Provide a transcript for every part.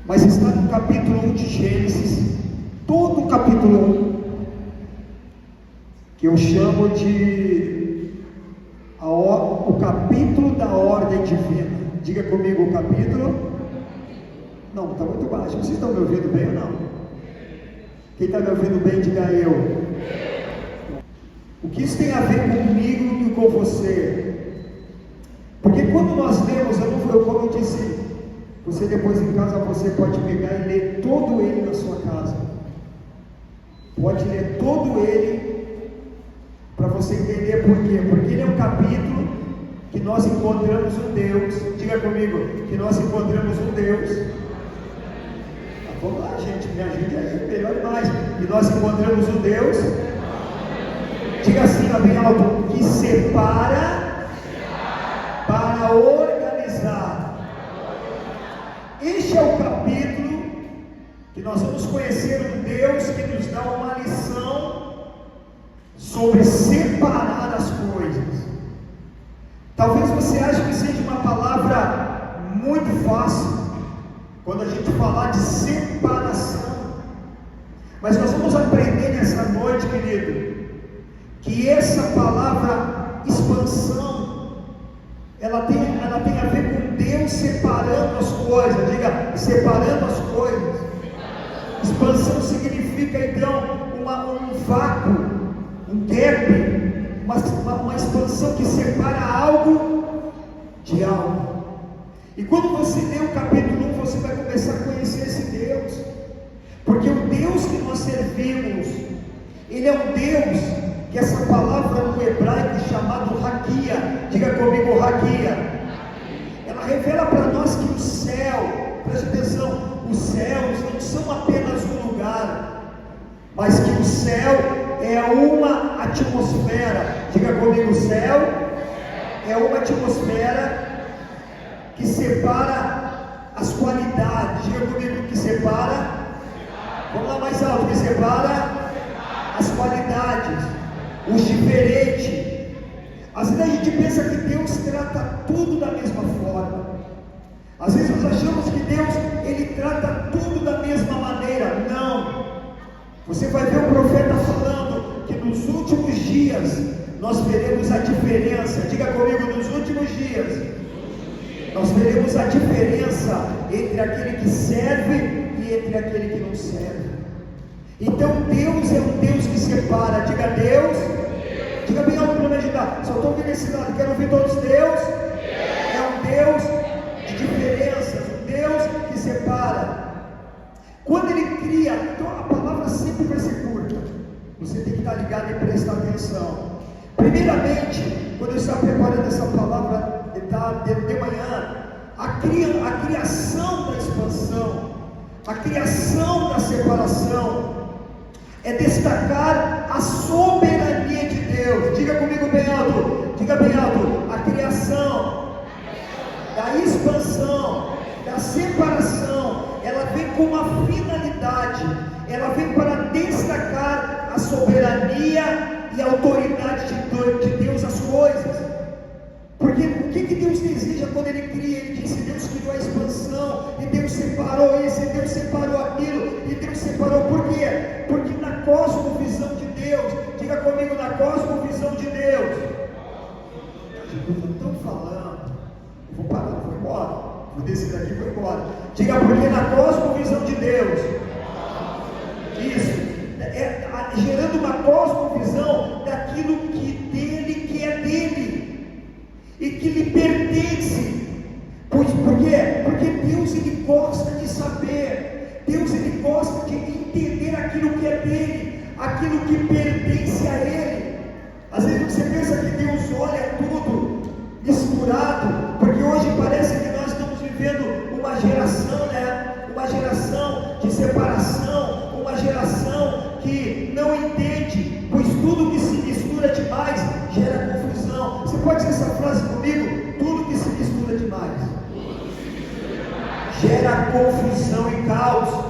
mas está no capítulo 1 de Gênesis, todo o capítulo 1, que eu chamo de o capítulo da ordem divina. Diga comigo o capítulo. Não, está muito baixo. Vocês estão me ouvindo bem ou não? Quem está me ouvindo bem, diga eu. O que isso tem a ver comigo e com você? Porque quando nós lemos, como eu disse, você depois em casa, você pode pegar e ler todo ele na sua casa. Pode ler todo ele, para você entender por quê. Porque ele é um capítulo que nós encontramos um Deus. Diga comigo, que nós encontramos um Deus. Vamos lá, gente, me ajude aí, melhor mais. Que nós encontramos um Deus. Diga assim, bem alto, que separa para organizar. Este é o capítulo que nós vamos conhecer um Deus que nos dá uma lição sobre separar as coisas. Talvez você ache que seja uma palavra muito fácil quando a gente falar de separação, mas nós vamos aprender nessa noite, querido, que essa palavra expansão, ela tem a ver com Deus separando as coisas. Diga, separando as coisas. Expansão significa então um vácuo, um gap, uma expansão que separa algo de algo. E quando você lê o capítulo 1, você vai começar a conhecer esse Deus, porque o Deus que nós servimos, ele é um Deus que essa palavra no hebraico chamado Raquia, diga comigo Raquia, ela revela para nós que o céu, preste atenção, os céus não são apenas um lugar, mas que o céu é uma atmosfera. Diga comigo, o céu é uma atmosfera que separa as qualidades. Diga comigo, que separa. Vamos lá mais alto, que separa as qualidades, os diferentes. Às vezes a gente pensa que Deus trata tudo da mesma forma. Às vezes nós achamos que Deus, ele trata tudo da mesma maneira. Não. Você vai ver o profeta falando que nos últimos dias nós veremos a diferença. Diga comigo, nos últimos dias nós veremos a diferença entre aquele que serve e entre aquele que não serve. Então Deus é um Deus que separa. Diga Deus. Diga bem alto para me ajudar. Só estou ouvindo esse lado, quero ouvir todos. Deus é um Deus de diferenças, um Deus que separa. Quando ele cria, então a palavra sempre vai ser curta. Você tem que estar ligado e prestar atenção. Primeiramente, quando eu estava preparando essa palavra de manhã, a criação da expansão, a criação da separação, é destacar a soberania de Deus. Diga comigo bem alto, diga bem alto, a criação, da expansão, da separação, ela vem com uma finalidade, ela vem para destacar a soberania e a autoridade de Deus às coisas. Porque o que Deus deseja quando Ele cria? Ele disse, Deus criou a expansão, e Deus separou isso, e Deus separou aquilo, e Deus separou. Por quê? Porque na cosmovisão de Deus, diga comigo, na cosmovisão de Deus, eu estou falando, eu vou parar, vou embora, vou descer daqui e vou embora. Diga, porque na cosmovisão de Deus, isso, gerando uma cosmovisão daquilo que dele, que é dele e que lhe pertence. Por quê? Porque Deus, ele gosta de saber, Deus, ele gosta de entender aquilo que é dele, aquilo que pertence a ele. Às vezes você pensa que Deus olha tudo misturado, porque hoje parece que nós estamos vivendo uma geração, uma geração de separação, uma geração que não entende, pois tudo que se mistura demais gera confusão. Você pode dizer essa frase comigo? Tudo que se mistura demais gera confusão e caos.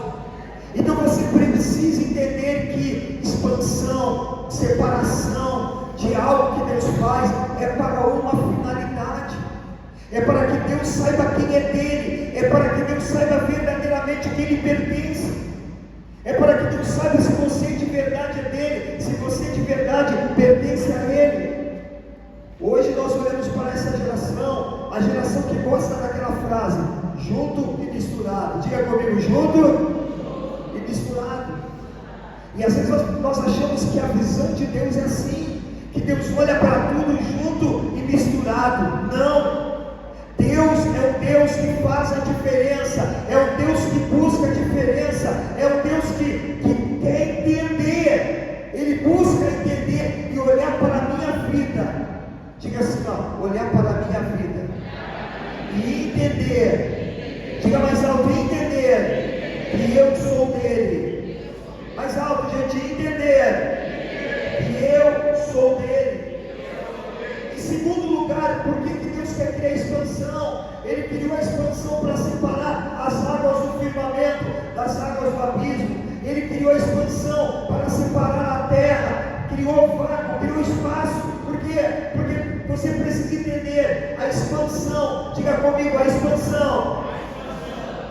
Então você precisa entender que expansão, separação de algo que Deus faz é para uma finalidade, é para que Deus saiba quem é dele, é para que Deus saiba verdadeiramente que Ele pertence, é para que Deus saiba se você de verdade é dele, se você de verdade pertence a Ele. Hoje nós olhamos para essa geração, a geração que gosta daquela frase, junto e misturado. Diga comigo, junto e misturado. E às vezes nós achamos que a visão de Deus é assim, que Deus olha para tudo junto e misturado. Não! Deus é o Deus que faz a diferença, é o Deus que busca a diferença, é o Deus que quer entender. Ele busca entender e olhar para a minha vida. Diga assim, ó, olhar para a minha vida e entender. Diga mais alto, entender que eu sou dele. Mais alto, gente, entender que eu sou dele. Em segundo lugar, por que Deus quer criar expansão? Ele criou a expansão para separar as águas do firmamento das águas do abismo. Ele criou a expansão para separar a terra, criou vácuo, criou espaço. Por quê? Porque você precisa entender a expansão. Diga comigo, a expansão,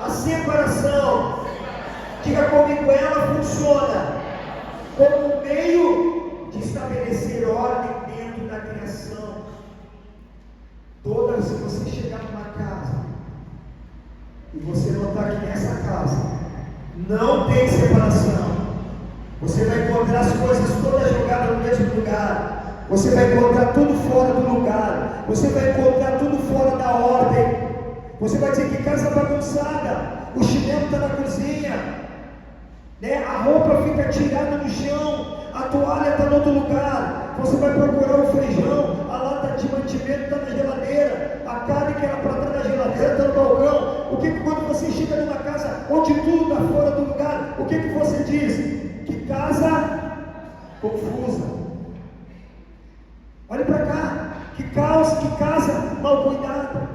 a separação. Diga comigo, ela funciona como um meio de estabelecer ordem dentro da criação. Toda vez que você chegar numa casa e você notar que nessa casa não tem separação, você vai encontrar as coisas todas jogadas no mesmo lugar. Você vai encontrar tudo fora do lugar. Você vai encontrar tudo fora da ordem. Você vai dizer que casa bagunçada. O chinelo está na cozinha, né? A roupa fica tirada no chão. A toalha está no outro lugar. Você vai procurar o feijão. A lata de mantimento está na geladeira. A carne que era para estar na geladeira está no balcão. O que quando você chega numa casa onde tudo está fora do lugar, o que você diz? Que casa confusa. Olha para cá, que caos, que casa mal cuidada.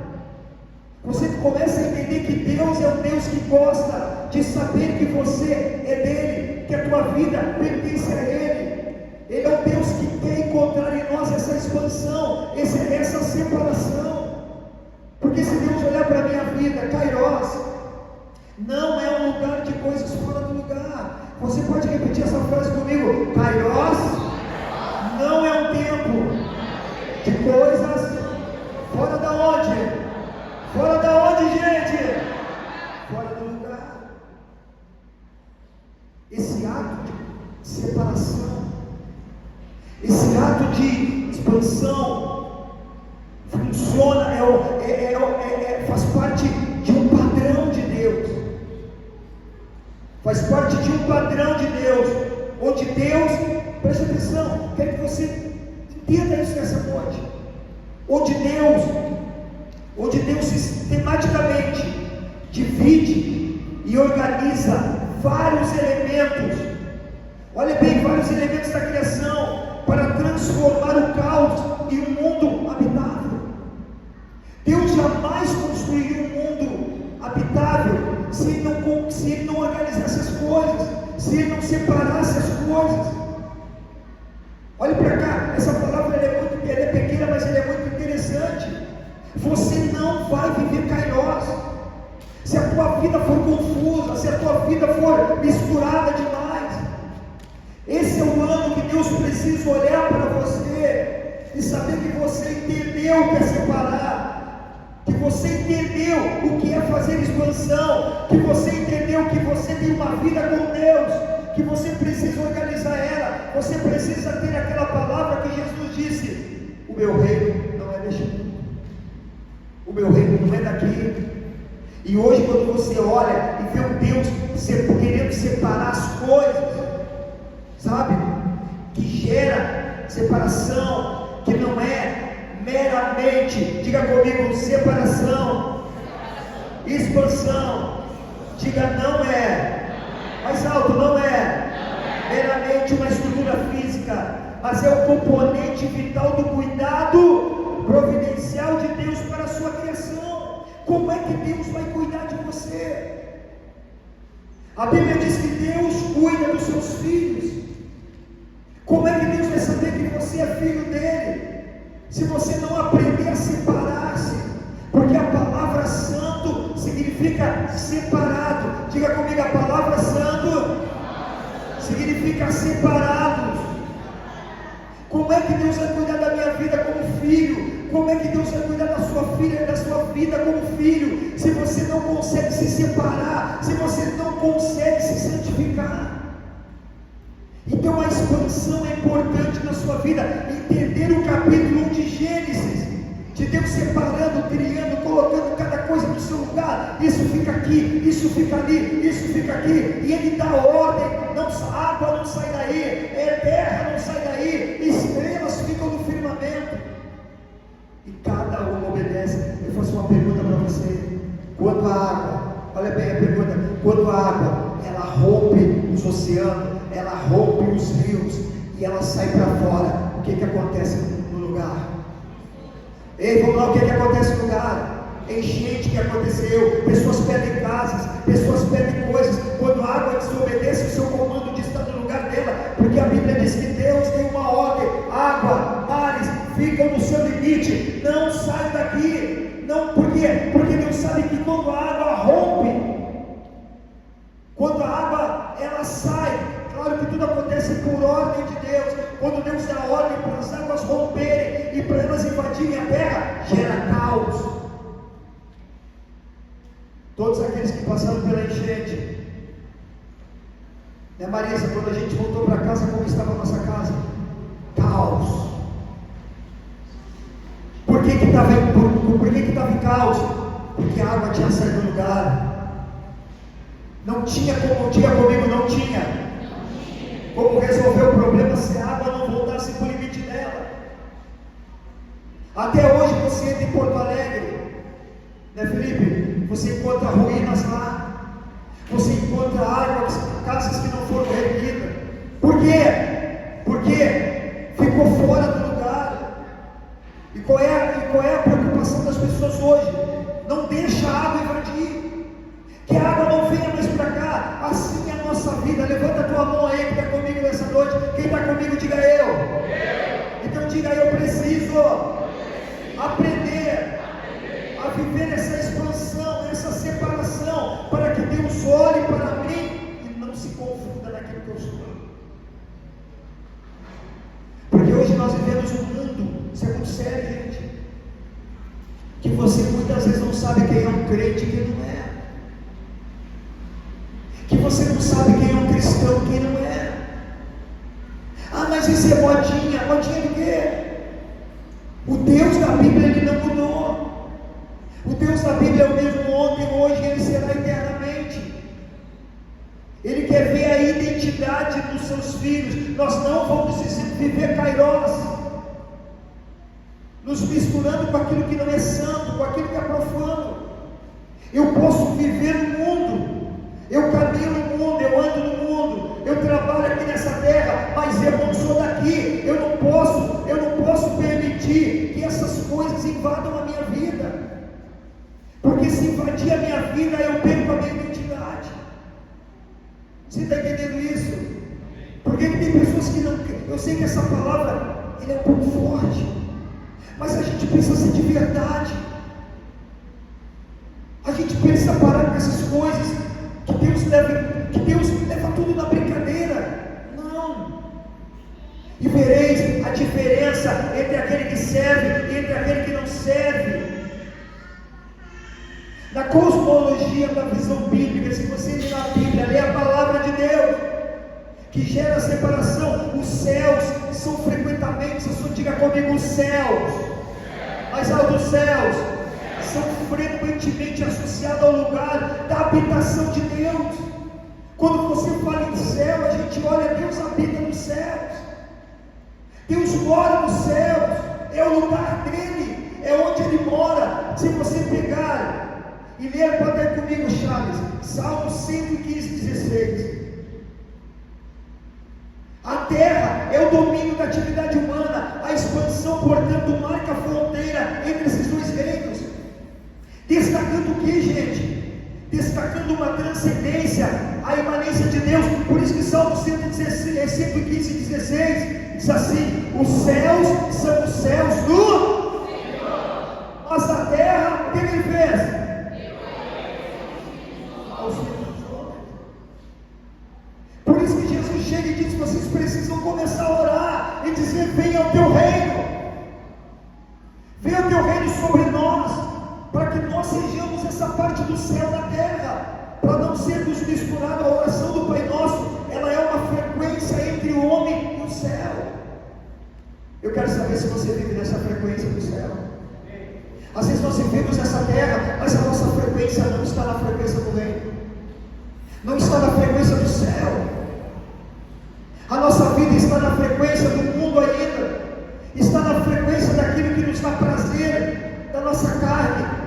Você começa a entender que Deus é um Deus que gosta de saber que você é dele, que a tua vida pertence a Ele. Ele é um Deus que quer encontrar em nós essa expansão, essa separação. Porque se Deus olhar para a minha vida, Kairos não é um lugar de coisas fora do lugar. Você pode repetir essa frase comigo? Kairos não é um tempo de coisas fora da onde? Fora da onde, gente? Fora do lugar. Esse ato de separação, esse ato de expansão funciona, faz parte de um padrão de Deus. Faz parte de um padrão de Deus, onde Deus, preste atenção, quero que você entenda isso nessa noite. Onde Deus sistematicamente divide e organiza vários elementos. Olha bem, vários elementos da criação para transformar o caos em um mundo habitável. Deus jamais construiria um mundo habitável se ele não organizasse as coisas, se ele não separasse as coisas. Olha para cá, essa palavra ela é pequena, mas ela é muito interessante. Você não vai viver Kairos se a tua vida for confusa, se a tua vida for misturada demais. Esse é o ano que Deus precisa olhar para você e saber que você entendeu o que é separar, que você entendeu o que é fazer expansão, que você entendeu que você tem uma vida com Deus, que você precisa organizar ela, você precisa ter aquela palavra que Jesus disse: o meu reino não é deste mundo, o meu reino não é daqui. E hoje quando você olha e vê um Deus querendo separar as coisas, sabe, que gera separação, que não é meramente, diga comigo, separação, expansão, diga não é, mais alto, não é meramente uma estrutura física, mas é o componente vital do cuidado providencial de Deus para a sua criação. Como é que Deus vai cuidar de você? A Bíblia diz que Deus cuida dos seus filhos. Como é que Deus vai saber que você é filho dele? Se você não aprender a separar-se, porque a palavra santo significa ficar separados. Como é que Deus vai cuidar da minha vida como filho? Como é que Deus vai cuidar da sua filha e da sua vida como filho? Se você não consegue se separar, se você não consegue se santificar. Então a expansão é importante na sua vida. Entender o capítulo 1 de Gênesis, de Deus separando, criando, colocando cada coisa no seu lugar. Isso fica aqui, isso fica ali, isso fica aqui, e Ele dá ordem. Não, água não sai daí, terra não sai daí, estrelas ficam no firmamento, e cada um obedece. Eu faço uma pergunta para você: quando a água, olha bem a pergunta, quando a água ela rompe os oceanos, ela rompe os rios e ela sai para fora, o que acontece no lugar? Ei, vamos lá, o que acontece no lugar? Enchente que aconteceu, pessoas perdem casas, pessoas perdem coisas. Quando a água desobedece o seu comando de estar no lugar dela, porque a Bíblia diz que Deus tem uma ordem: água, mares, ficam no seu limite, não sai daqui. Não, por quê? Porque Deus sabe que quando a água rompe, quando a água ela sai, claro que tudo acontece por ordem de Deus. Quando Deus dá ordem para as águas romperem e para elas invadirem a terra, gera caos. Todos aqueles que passaram pela enchente, né, Marisa, quando a gente voltou para casa, como estava a nossa casa? Caos. Por que estava em caos? Porque a água tinha saído do lugar. Não tinha como, tinha comigo, não tinha como resolver o problema se a água não voltasse para o limite dela. Até hoje você entra em Porto Alegre, né, Felipe? Você encontra ruínas lá, você encontra águas, casas que não foram reerguidas. Por quê? Porque ficou fora do lugar. E qual é a preocupação das pessoas hoje? Não deixa a água invadir, que a água não venha mais para cá. Assim é a nossa vida. Levanta a tua mão aí que está comigo nessa noite. Quem está comigo, diga eu. Então diga: eu preciso aprender a viver nessa expansão, nessa separação, para que Deus olhe para mim e não se confunda naquilo que eu sou. Porque hoje nós vivemos um mundo, isso é muito sério, gente, que você muitas vezes não sabe quem é um crente e quem não é, que você não sabe quem é um cristão e quem não é. Ah, mas isso é modinha. Modinha do quê? O Deus da Bíblia, Ele não mudou. O Deus da Bíblia é o mesmo ontem, hoje, Ele será eternamente. Ele quer ver a identidade dos seus filhos. Nós não vamos viver kairós, nos misturando com aquilo que não é santo, com aquilo que é profano. Eu posso viver no mundo, eu caminho no mundo, eu ando no mundo, eu trabalho aqui nessa terra, mas eu não sou daqui. Eu não posso permitir que essas coisas invadam a minha vida. Porque se invadir a minha vida, eu perco a minha identidade. Você está entendendo isso? Porque tem pessoas que não... Eu sei que essa palavra ela é um pouco forte, mas a gente precisa ser de verdade. A gente precisa parar com essas coisas que Deus leva tudo na brincadeira. Não. E vereis a diferença entre aquele que serve e entre aquele que não serve. Na cosmologia da visão bíblica, se você ler a Bíblia, ler a palavra de Deus, que gera separação, os céus são frequentemente, se você diga comigo, os céus, mais alto os céus, são frequentemente associados ao lugar da habitação de Deus. Quando você fala em céu, a gente olha, Deus habita nos céus, Deus mora nos céus, é o lugar dele, é onde ele mora. Se você pegar e ler, pode ir comigo, Charles, Salmo 115:16. A terra é o domínio da atividade humana, a expansão, portanto, marca a fronteira entre esses dois reinos. Destacando o que, gente? Destacando uma transcendência, a imanência de Deus. Por isso que Salmo 115:16 diz assim: os céus são os céus do Senhor, mas a terra, o que ele fez? Por isso que Jesus chega e diz: você nós sejamos essa parte do céu na terra, para não sermos misturados. A oração do Pai Nosso, ela é uma frequência entre o homem e o céu. Eu quero saber se você vive nessa frequência do céu. Às vezes nós vivemos nessa terra, mas a nossa frequência não está na frequência do reino, não está na frequência do céu. A nossa vida está na frequência do mundo ainda, está na frequência daquilo que nos dá prazer, da nossa carne.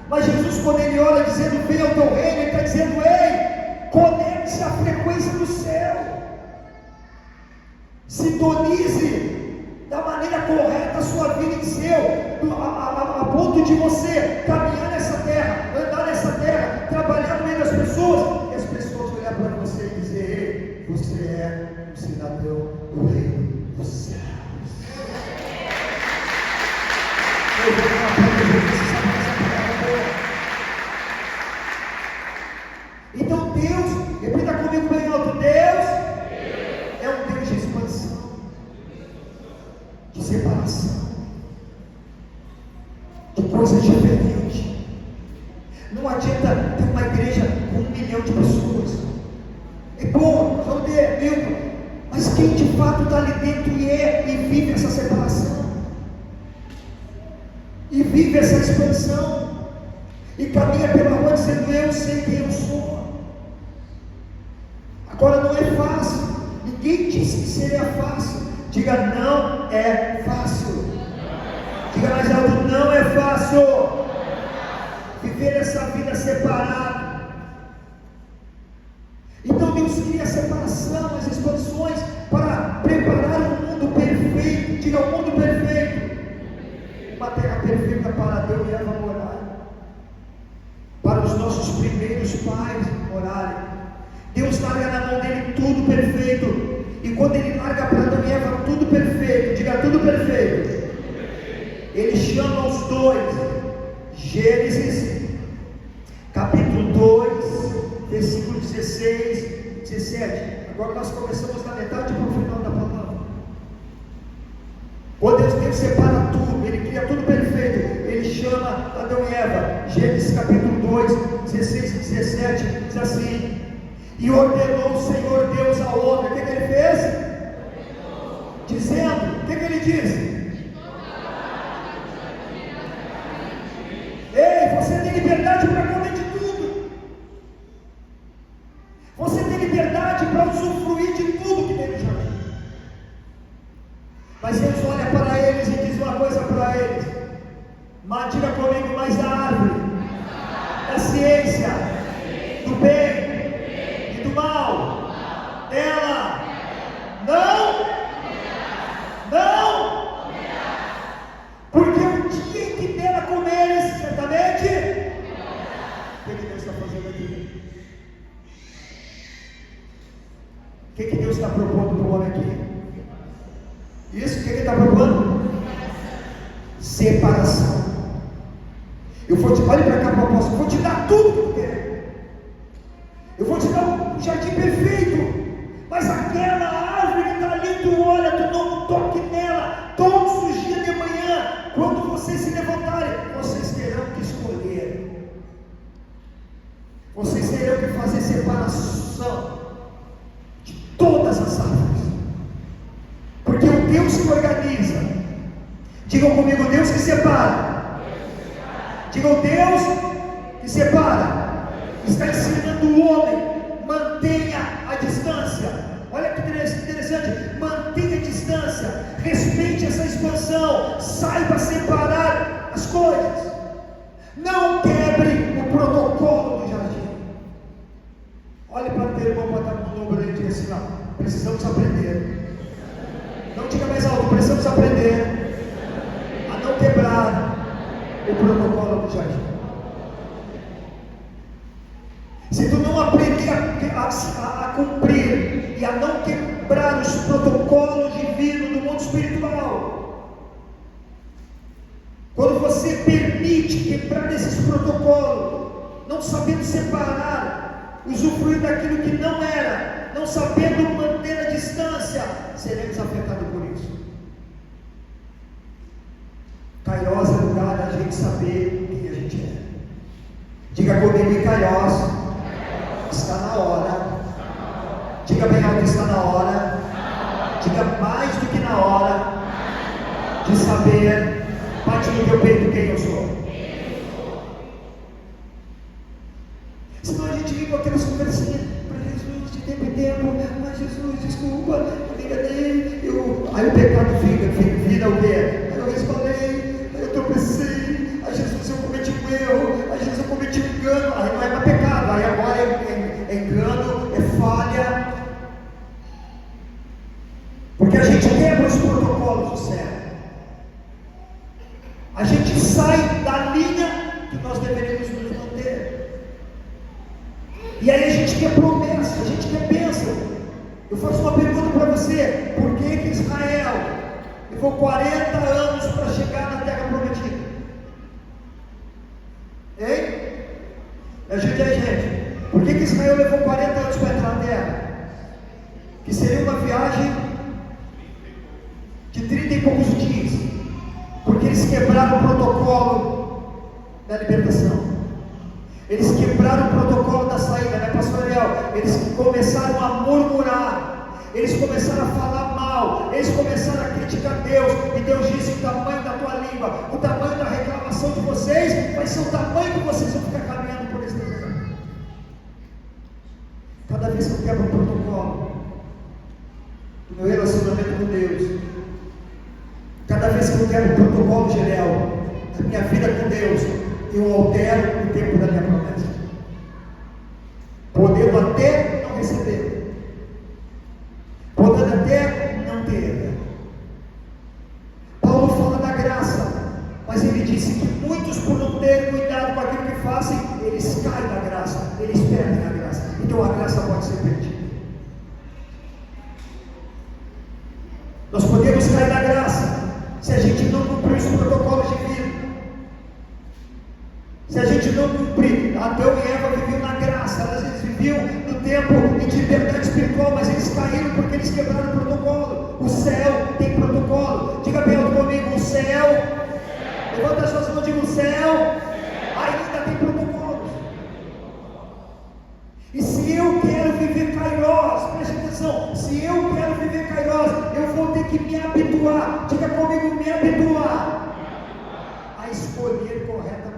Mas Jesus, quando Ele ora dizendo, venha o teu reino, Ele está dizendo, ei, conecte-se à frequência do céu, sintonize da maneira correta a sua vida em céu, a ponto de você caminhar nessa terra, andar nessa terra, trabalhar no meio das pessoas, e as pessoas olhar para você e dizer, ei, você é um cidadão do reino dos céus. Eu vou dar uma palavra para você, sabe essa palavra boa. Então Deus, repita comigo bem alto, Deus é um Deus de expansão, de separação, de coisas diferentes. Não adianta ter uma igreja com 1 milhão de pessoas. É bom, vamos ter 1000, mas quem de fato está ali dentro e vive essa separação, e vive essa expansão, e caminha pela rua dizendo, eu sei quem eu sou. Agora não é fácil, ninguém disse que seria fácil. Diga, não é fácil. Diga mais alto, não é fácil viver essa vida separada. Então Deus cria a separação, as expansões, para preparar um mundo perfeito. Diga, um mundo perfeito, uma terra perfeita para Adão e Eva morarem, para os nossos primeiros pais morarem. Deus larga na mão dele tudo perfeito, e quando ele larga para Adão e Eva tudo perfeito, diga tudo perfeito, ele chama os dois. Gênesis capítulo 2, versículo 16, 17. Agora nós começamos na metade para o final da palavra. Quando Deus separa tudo, Ele cria tudo perfeito, Ele chama Adão e Eva. Gênesis capítulo 2, 16 e 17 diz assim: e ordenou o Senhor Deus ao homem. O que ele fez? Dizendo, o que ele disse? Ei, você tem liberdade para comer de tudo. Você tem liberdade para usufruir de tudo que tem no jardim. Mas Deus olha para eles e diz uma coisa para eles. Mas diga comigo, mas a árvore da ciência do bem e do mal, ela não, porque o dia em que dela comeres, certamente, o que Deus está fazendo aqui? O que Deus está propondo para o homem aqui? Isso, o que Ele está propondo? Separação. Eu vou te, olha para cá, propósito, eu vou te dar tudo que tu quer. Eu vou te dar um jardim perfeito, mas aquela árvore que está ali, tu olha, tu não toque nela. Todos os dias de manhã, quando vocês se levantarem, vocês terão que escolher. Vocês terão que fazer separação de todas as árvores. Porque o Deus que organiza, digam comigo, Deus que separa. Digam, Deus que separa, está ensinando o homem, mantenha a distância. Olha que interessante, mantenha a distância, respeite essa expansão, saiba separar as coisas, não quebre o protocolo do jardim. Olhe para o teu irmão, para estar no ombro dele e diga assim, não, precisamos aprender. Não diga mais alto, precisamos aprender a não quebrar o protocolo do jardim. Se tu não aprender a cumprir e a não quebrar os protocolos divinos do mundo espiritual, quando você permite quebrar esses protocolos, não sabendo separar, usufruir daquilo que não era, não sabendo manter a distância, seremos afetados por isso. Kairos é lugar da gente saber quem a gente é. Diga comigo, em Kairos, está na hora. Diga bem alto, está na hora. Diga mais do que na hora de saber, bate no teu peito quem eu sou. Senão a gente vem com aquelas conversinhas para Jesus de tempo em tempo. Mas Jesus, desculpa, eu me enganei. Aí o pecado vira o quê? Eu resbalei, eu tropecei. Aí Jesus, eu cometi um erro. Aí Jesus, eu cometi um engano. Aí não é mais pecado, aí agora é engano, é falha. Porque a gente quebra os protocolos do céu. A gente sai da linha que nós deveríamos nos manter. E aí a gente quer promessa, a gente quer bênção. Eu faço uma pergunta para você: por que Israel levou 40 anos para chegar na terra prometida? Hein? Ajude aí, gente. Por que Israel levou 40 anos para entrar na terra? Que seria uma viagem de 30 e poucos dias. Porque eles quebraram o protocolo da libertação. Eles quebraram o protocolo da saída, né, pastor Ariel? Eles começaram a murmurar, eles começaram a falar mal, eles começaram a criticar Deus, e Deus disse: o tamanho da tua língua, o tamanho da reclamação de vocês, vai ser o tamanho que vocês vão ficar caminhando por esse deserto. Cada vez que eu quebro o protocolo do meu relacionamento com Deus, cada vez que eu quebro o protocolo, Gerel, da minha vida com Deus, eu altero o tempo da minha promessa, podendo até não receber, podendo até não ter. Paulo fala da graça, mas ele disse que muitos, por não terem cuidado com aquilo que fazem, eles caem da graça, eles perdem a graça. Então a graça pode ser perdida. Nós podemos cair da graça se a gente não cumprir os protocolos divinos. Se a gente não cumprir, Adão e Eva viviam na graça, eles viviam no tempo de liberdade espiritual, mas eles caíram porque eles quebraram o protocolo. O céu tem protocolo. Diga bem alto comigo: o céu. Levanta as suas mãos e diga: o céu ainda tem protocolos. E se eu quero viver Kairos, preste atenção, se eu quero viver Kairos, eu vou ter que me habituar. Diga comigo: me habituar a escolher corretamente.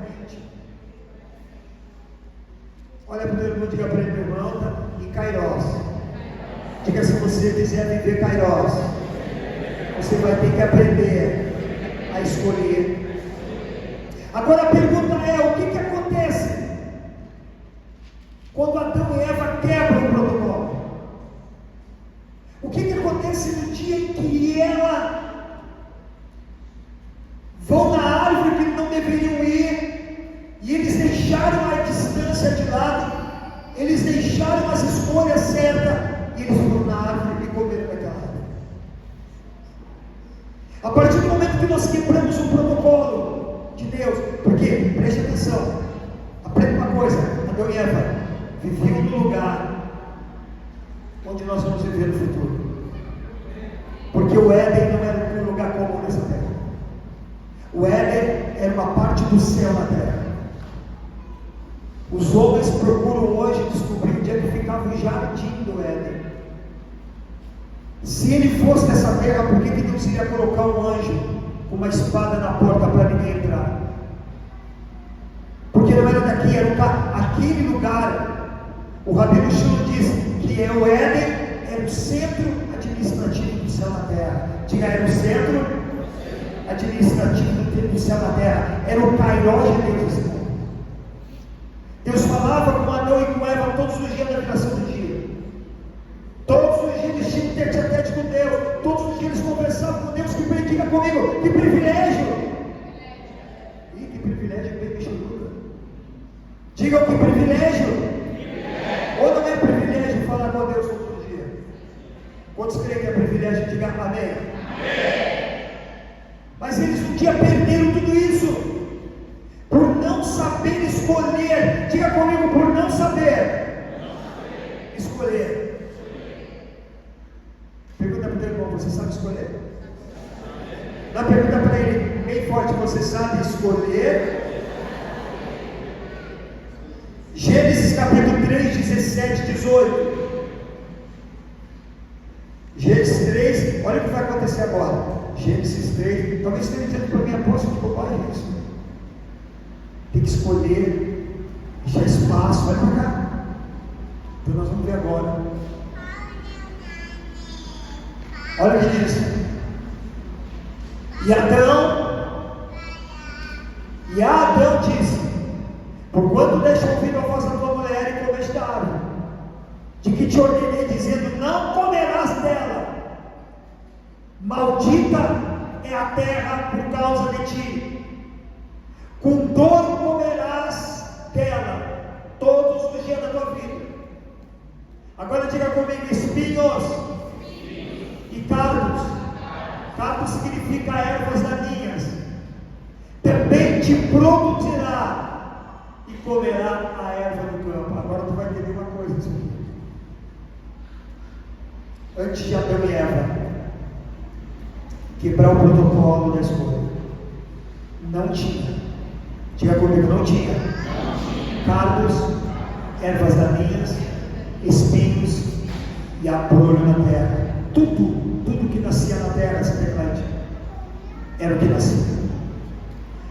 Olha para o teu irmão, diga para ele: meu irmão, tá em Kairos. Diga: se você quiser viver Kairos, você vai ter que aprender a escolher. Agora a pergunta é: o que acontece quando Adão e Eva quebram o protocolo? O que acontece no dia em que ela vão na árvore que não deveriam ir, e eles deixaram a distância de lado, eles deixaram as escolhas certas, e eles foram na árvore e comeram daquela árvore? A partir do momento que nós quebramos o protocolo de Deus, porque, preste atenção, aprenda uma coisa: Adão e Eva viviam no lugar onde nós vamos viver no futuro, porque o Éden não era um lugar comum nessa terra. O Éden era uma parte do céu na terra. Os homens procuram hoje descobrir onde é que ficava o jardim do Éden. Se ele fosse dessa terra, por que Deus iria colocar um anjo com uma espada na porta para ninguém entrar? Porque não era daqui, era aquele lugar. O Rabino Shimon diz que o Éden era o centro administrativo do céu na terra. Diga: era o centro administrativo do céu na terra. Era o Kairos de Deus. Deus falava com Adão e com Eva todos os dias da viração do dia. Todos os dias eles tinham tete-a-tete com Deus. Todos os dias eles conversavam com Deus. Diga comigo: que privilégio! Ih, que privilégio bem bichudo. Diga: que privilégio! Ou não é privilégio falar com Deus todos os dias? Quantos creem que é privilégio? Diga amém. Amém. Mas eles um dia perderam tudo isso por não saber escolher. Diga comigo: por não saber escolher. Pergunta para o teu irmão: você sabe escolher? Não, pergunta para ele bem forte: você sabe escolher? Gênesis capítulo 3, 17, 18. Gênesis 3, olha o que vai acontecer agora. Gênesis 3, talvez esteja dizendo para mim, apóstolo, que bobagem é isso. Tem que escolher, deixar espaço, olha para cá. Então nós vamos ver agora. Olha o que diz. E Adão disse: porquanto deixa ouvir a voz da tua mulher e comeste da árvore, de que te ordenei, dizendo: não comerás dela, maldita é a terra por causa de ti, com dor comerás dela todos os dias da tua vida. Agora diga comigo: espinhos e cardos. Cardo significa ervas daninhas. Também te produzirá e comerá a erva do campo. Agora tu vai entender uma coisa disso aqui. Antes de Adão e Eva quebrar o protocolo da escolha, não tinha. Diga comigo: não tinha. Cardos, ervas daninhas, espinhos e abrolho na terra. Tudo que nascia na terra, essa verdade, era o que nascia.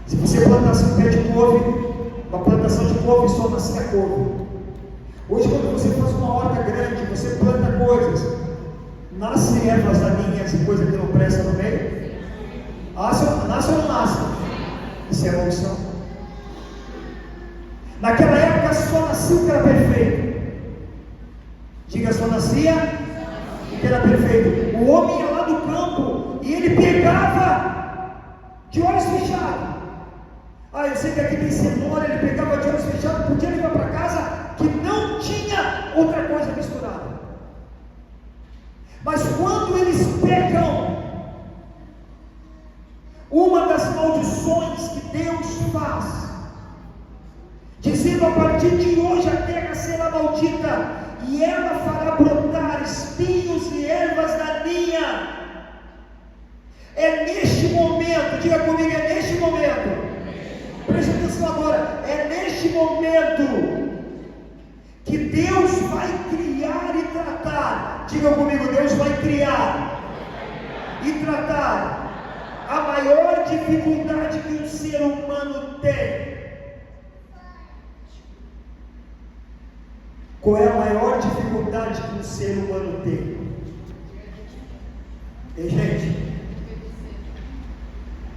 Se você plantasse um pé de couve, uma plantação de couve, só nascia couve. Hoje, quando você faz uma horta grande, você planta coisas, nasce ervas daninhas e coisa que não presta no meio? Nasce ou não nasce? Isso é maldição. Naquela época só nascia o que era perfeito. Diga: só nascia que era perfeito. O homem ia lá do campo e ele pegava de olhos fechados. Eu sei que aqui tem cenoura. Ele pegava de olhos fechados, podia levar para casa, que não tinha outra coisa misturada. Mas quando eles pegam, uma das maldições que Deus faz, dizendo: a partir de hoje a terra será maldita, e ela fará brotar espinhos e ervas daninhas. É neste momento, diga comigo: é neste momento, preste atenção agora, é neste momento que Deus vai criar e tratar. Diga comigo: Deus vai criar e tratar a maior dificuldade que um ser humano tem. Qual é a maior dificuldade que um ser humano tem? Gente?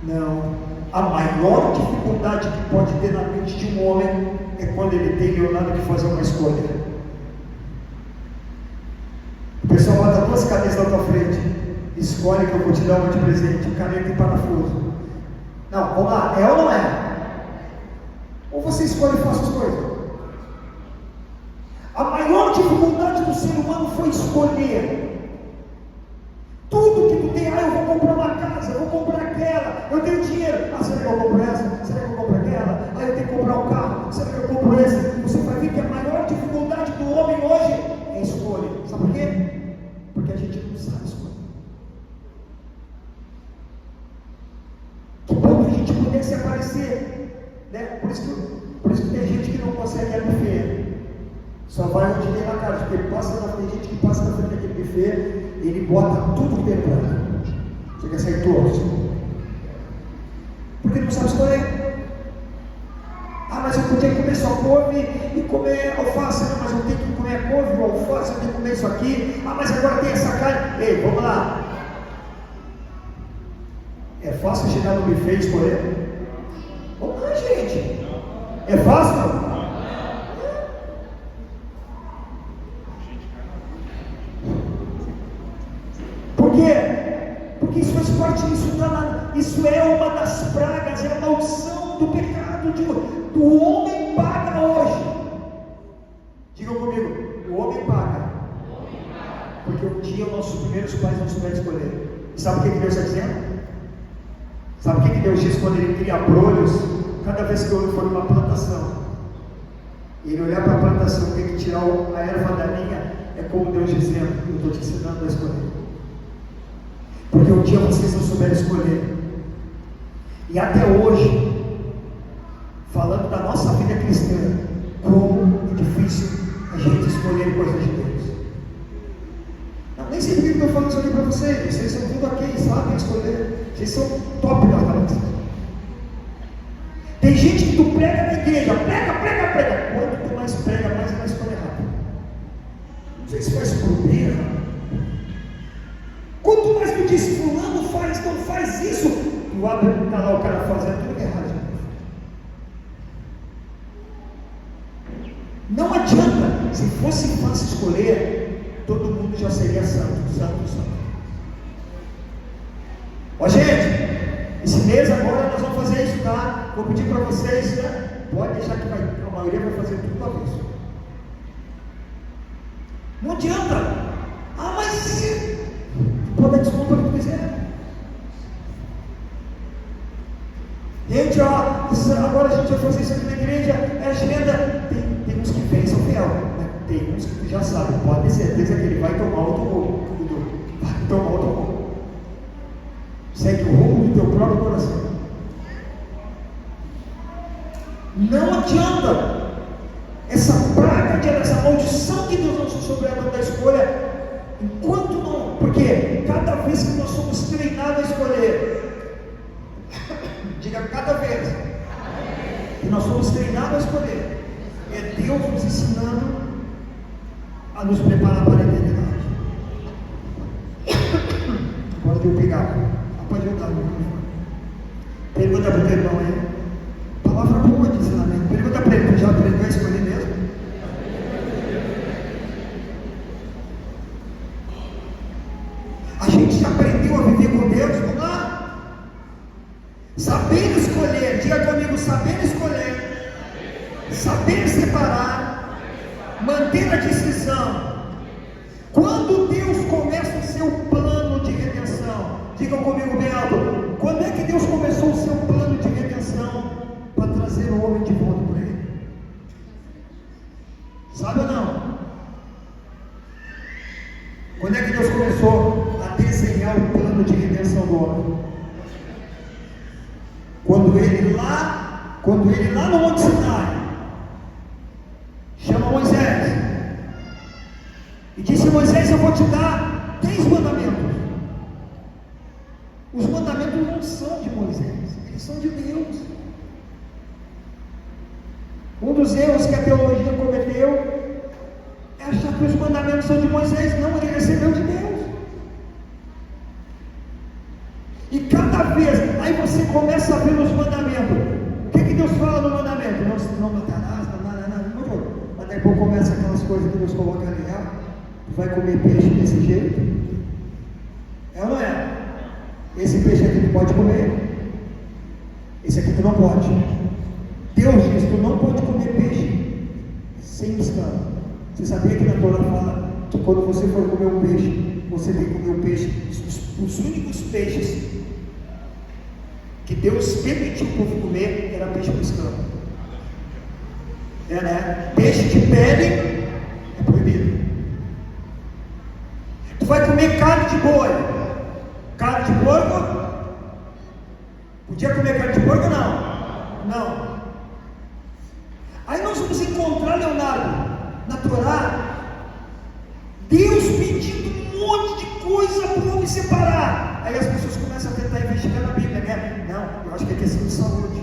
Não. A maior dificuldade que pode ter na mente de um homem é quando ele tem Leonardo que fazer uma escolha. O pessoal bota duas cabeças na tua frente. Escolhe que eu vou te dar uma de presente, caneta e parafuso. Não, vamos lá, é ou não é? Ou você escolhe e faz as coisas? A maior dificuldade do ser humano foi escolher. Tudo que tu tem: eu vou comprar uma casa, eu vou comprar aquela, eu tenho dinheiro, será que eu compro essa? Será que eu compro aquela? Eu tenho que comprar um carro, será que eu compro esse? Você vai ver que a maior dificuldade do homem hoje é escolha. Sabe por quê? Porque a gente não sabe escolher. Que bom que a gente pudesse aparecer, né? Por isso que tem gente que não consegue ir a buffet. Só vai onde tem na casa, porque tem gente que passa na frente daquele buffet, ele bota tudo que tem no prato. Você quer sair todos? Porque não sabe escolher. Mas eu podia comer só couve e comer alface. Não, mas eu tenho que comer a couve ou alface, eu tenho que comer isso aqui. Mas agora tem essa carne. Ei, vamos lá. É fácil chegar no buffet e escolher? Vamos lá, gente. É fácil? Por quê? Porque isso faz parte, isso é uma das pragas, é a maldição do pecado, do homem paga hoje. Digam comigo: o homem paga. Porque um dia nossos primeiros pais não souberam escolher. E sabe o que Deus está dizendo? Sabe o que Deus diz quando Ele cria abrolhos? Cada vez que eu for numa plantação, e ele olhar para a plantação, tem que tirar a erva daninha, é como Deus dizendo: eu estou te ensinando a escolher. Porque um dia vocês não souberam escolher. E até hoje, falando da nossa vida cristã, como isso aqui para vocês. Vocês são tudo aqui, sabem escolher. Vocês são top da galáxia. Tem gente que tu prega na igreja, prega. Quanto tu mais prega, mais vai escolher rápido. Não sei se faz bobeira. Quanto mais tu diz, fulano faz, não faz isso, tu abre o canal, o cara fazendo tudo errado. Não adianta. Se fosse fácil escolher, todo mundo já seria santo. Ó gente, esse mês agora nós vamos fazer isso, tá? Vou pedir para vocês, né? Pode deixar que a maioria vai fazer tudo para isso. Não adianta. Mas pode dar desculpa que quiser. Gente, agora a gente vai fazer isso aqui na igreja. É agenda. Tem uns que vêm são fiel, né? Tem uns que já sabem. Pode ter certeza que ele vai tomar outro rumo. Vai tomar outro rumo. Segue o rumo do teu próprio coração. Não adianta. Essa praga, essa maldição que Deus lançou sobre a mão da escolha, enquanto não, porque cada vez que nós somos treinados a escolher, diga cada vez que nós somos treinados a escolher, é Deus nos ensinando a nos preparar para a eternidade. Agora eu pegar, pode ajudar. Pergunta para o teu irmão aí. Palavra boa de ensinamento. Pergunta para ele, tu já aprendeu a escolher mesmo? A gente já aprendeu a viver com Deus? Vamos lá? Saber escolher, diga comigo, saber escolher, saber separar, manter a decisão. Quando Deus começa o seu plano de redenção, diga comigo bem alto, quando é que Deus começou o seu plano de redenção para trazer o homem de volta para ele? Sabe ou não? Quando é que Deus começou a desenhar o plano de redenção do homem? Quando ele lá no Monte Sinai chama Moisés e disse: Moisés, eu vou te dar 10 mandamentos. Os mandamentos não são de Moisés, eles são de Deus. Um dos erros que a teologia cometeu é achar que os mandamentos são de Moisés. Não, ele recebeu de Deus. E cada vez, aí você começa a ver nos mandamentos. O que Deus fala no mandamento? Não matarás, não. Mas depois começa aquelas coisas que Deus coloca ali. Vai comer peixe desse jeito? É ou não é? Esse peixe aqui tu pode comer. Esse aqui tu não pode. Deus diz, tu não pode comer peixe sem escama. Você sabia que na Torá fala que quando você for comer um peixe, você tem que comer um peixe, os únicos peixes que Deus permitiu o povo comer era peixe com escama. Né? Peixe de pele é proibido. Tu vai comer carne de boi, carne de porco? Podia comer carne de porco ou não? Não. Aí nós vamos encontrar, Leonardo, na Torá, Deus pedindo um monte de coisa para o homem separar. Aí as pessoas começam a tentar investigar na Bíblia, né? Não, eu acho que é questão de saúde.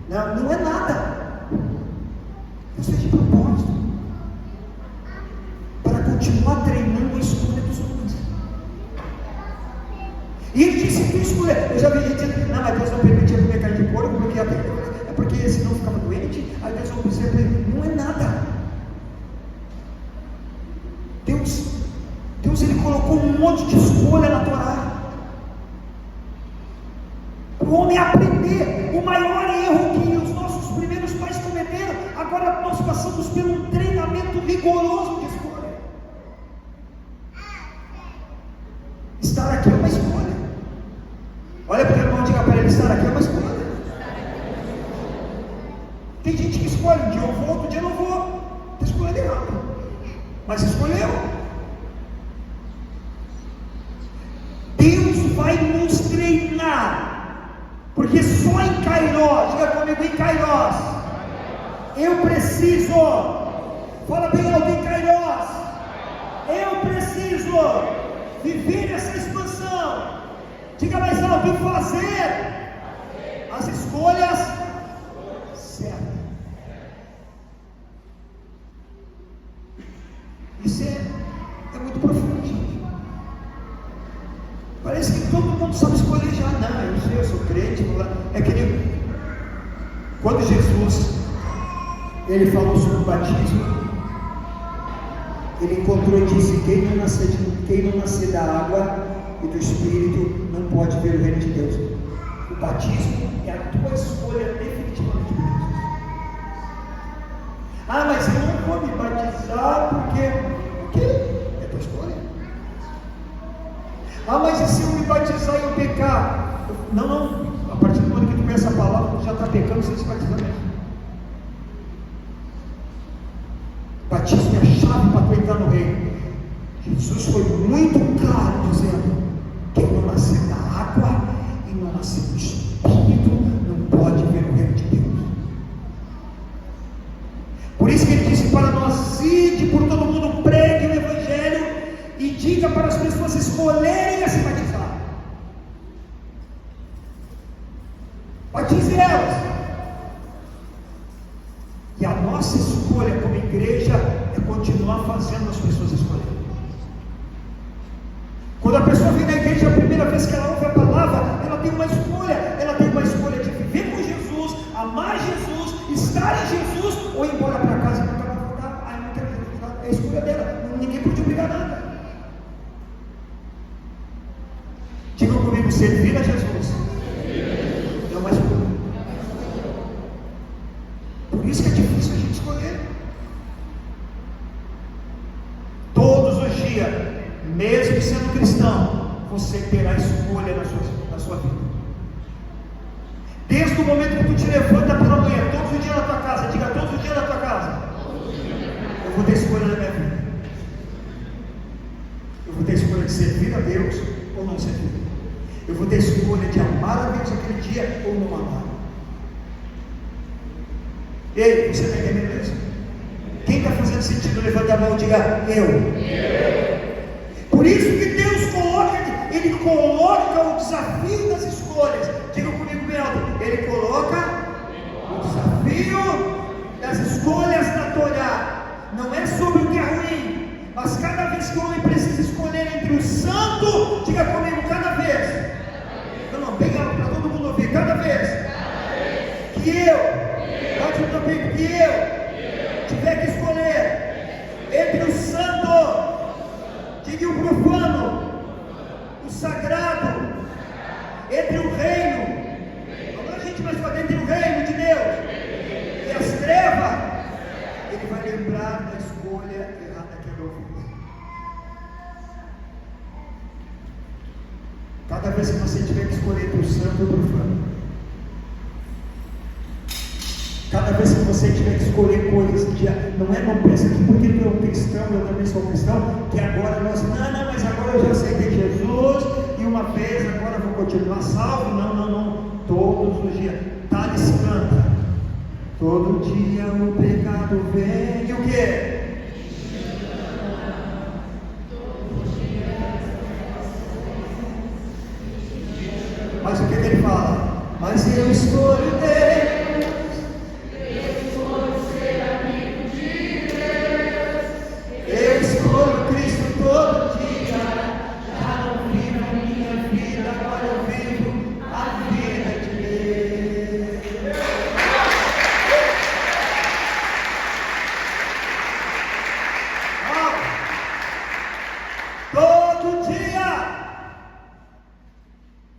Não é nada. Deus fez de propósito para continuar treinando a escolha dos homens. E ele disse que escolher. Eu já vi gente dizendo, não, mas Deus não permitia comer carne de porco porque senão ficava doente. Aí Deus não precisa. Não é nada. Deus ele colocou um monte de escolha na Torá para o homem aprender. O maior erro que os nossos primeiros pais cometeram, agora nós passamos por um treinamento rigoroso de escolha. Estar aqui é uma escolha. Olha para o irmão e diga para ele: estar aqui é uma escolha. Tem gente que escolhe, um dia eu vou, outro dia eu não vou. Está escolhendo errado, mas escolheu. Deus vai nos treinar, porque só em Kairós, diga comigo, em Kairós, eu preciso, fala bem alto, em Kairós, eu preciso viver essa expansão. Diga mais alto, e fazer as escolhas certas. Isso é muito profundo, gente. Parece que todo mundo sabe escolher já. Não, eu sou crente. É que quando Jesus ele falou sobre o batismo, ele encontrou e disse: quem não nascer da água e do Espírito não pode ver o reino de Deus. O batismo é a tua escolha definitivamente por Jesus. Ah, mas eu não vou me batizar porque... O quê? É a tua escolha. Ah, mas e se eu me batizar e eu pecar? Não. A partir do momento que tu conhece a palavra, tu já está pecando sem se batizar mesmo. Batismo é a chave para tu entrar no reino. Jesus foi muito claro dizendo: quem não nascer da água e não nascer do Espírito não pode ver o reino de Deus. Por isso que ele disse para nós: ide por todo mundo, pregue o Evangelho e diga para as pessoas escolherem a se batizar. Batize elas. E a nossa escolha como igreja é continuar fazendo as pessoas escolherem. Quando a pessoa vem na igreja a primeira vez que ela ouve a palavra, ela tem uma escolha de viver com Jesus, amar Jesus, estar em Jesus, ou ir embora para casa e nunca vai voltar. Não quero Jesus, é a escolha dela, ninguém pode obrigar nada. Diga comigo: servir a Jesus é uma escolha. Por isso que é difícil a gente escolher. Todos os dias, mesmo sendo cristão, você terá escolha na sua vida. Desde o momento que tu te levanta pela manhã, todos os dias na tua casa, diga todos os dias na tua casa, eu vou ter escolha na minha vida. Eu vou ter escolha de servir a Deus ou não servir. Eu vou ter escolha de amar a Deus aquele dia ou não amar. Ei, você está entendendo isso? Quem está fazendo sentido? Levanta a mão e diga: eu. Por isso que Deus Ele coloca o desafio das escolhas. Diga comigo, Beldo. Ele coloca o desafio das escolhas na Torá. Não é sobre o que é ruim, mas cada vez que o homem precisa escolher entre o santo, diga comigo, cada vez. Não, bem alto para todo mundo ouvir. Cada vez que pode também que eu tiver que escolher entre o santo, diga o profano, o sagrado, entre o reino, agora a gente vai falar entre o reino de Deus e as trevas, ele vai lembrar da escolha errada que ele fez. Cada vez que você tiver que escolher entre o santo e o profano, cada vez que você tiver que escolher coisas, não pensa que porque tu é um cristão, eu também sou cristão, que agora nós, mas agora eu já aceitei Jesus, e uma vez, agora eu vou continuar salvo. Não, todos os dias, Thales canta, todo dia o pecado vem, e o quê? Mas o que ele fala? Mas eu escolho Deus.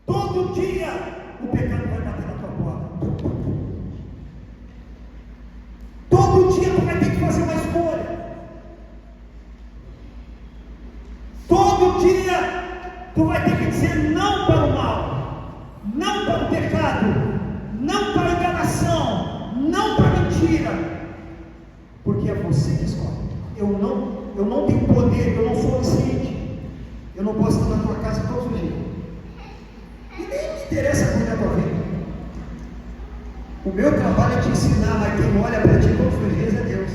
Todo dia o pecado vai bater na tua porta. Todo dia tu vai ter que fazer uma escolha. Todo dia tu vai ter que dizer não para o mal, não para o pecado, não para a enganação, não para a mentira, porque é você que escolhe. Eu não tenho poder, eu não sou onisciente, eu não posso estar na tua casa todos os dias. E nem me interessa cuidar da tua vida. O meu trabalho é te ensinar, mas quem olha para ti todos os dias é Deus.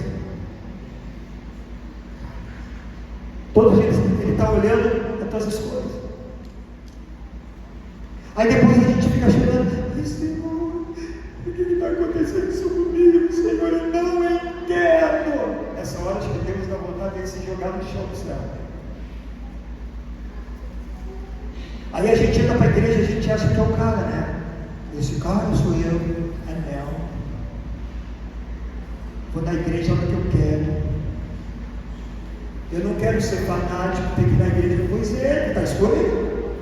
Todos os dias ele está olhando a outras escolhas. Aí depois a gente fica chorando: ai, Senhor, por que está acontecendo isso comigo? Senhor, eu não entendo. Nessa hora acho que Deus dá vontade de se jogar no chão do céu. Aí a gente entra para a igreja, a gente acha que é o cara, né? Esse cara sou eu. Não. Vou na igreja a hora que eu quero. Eu não quero ser fanático, ter que ir na igreja. Pois é, está escolhendo.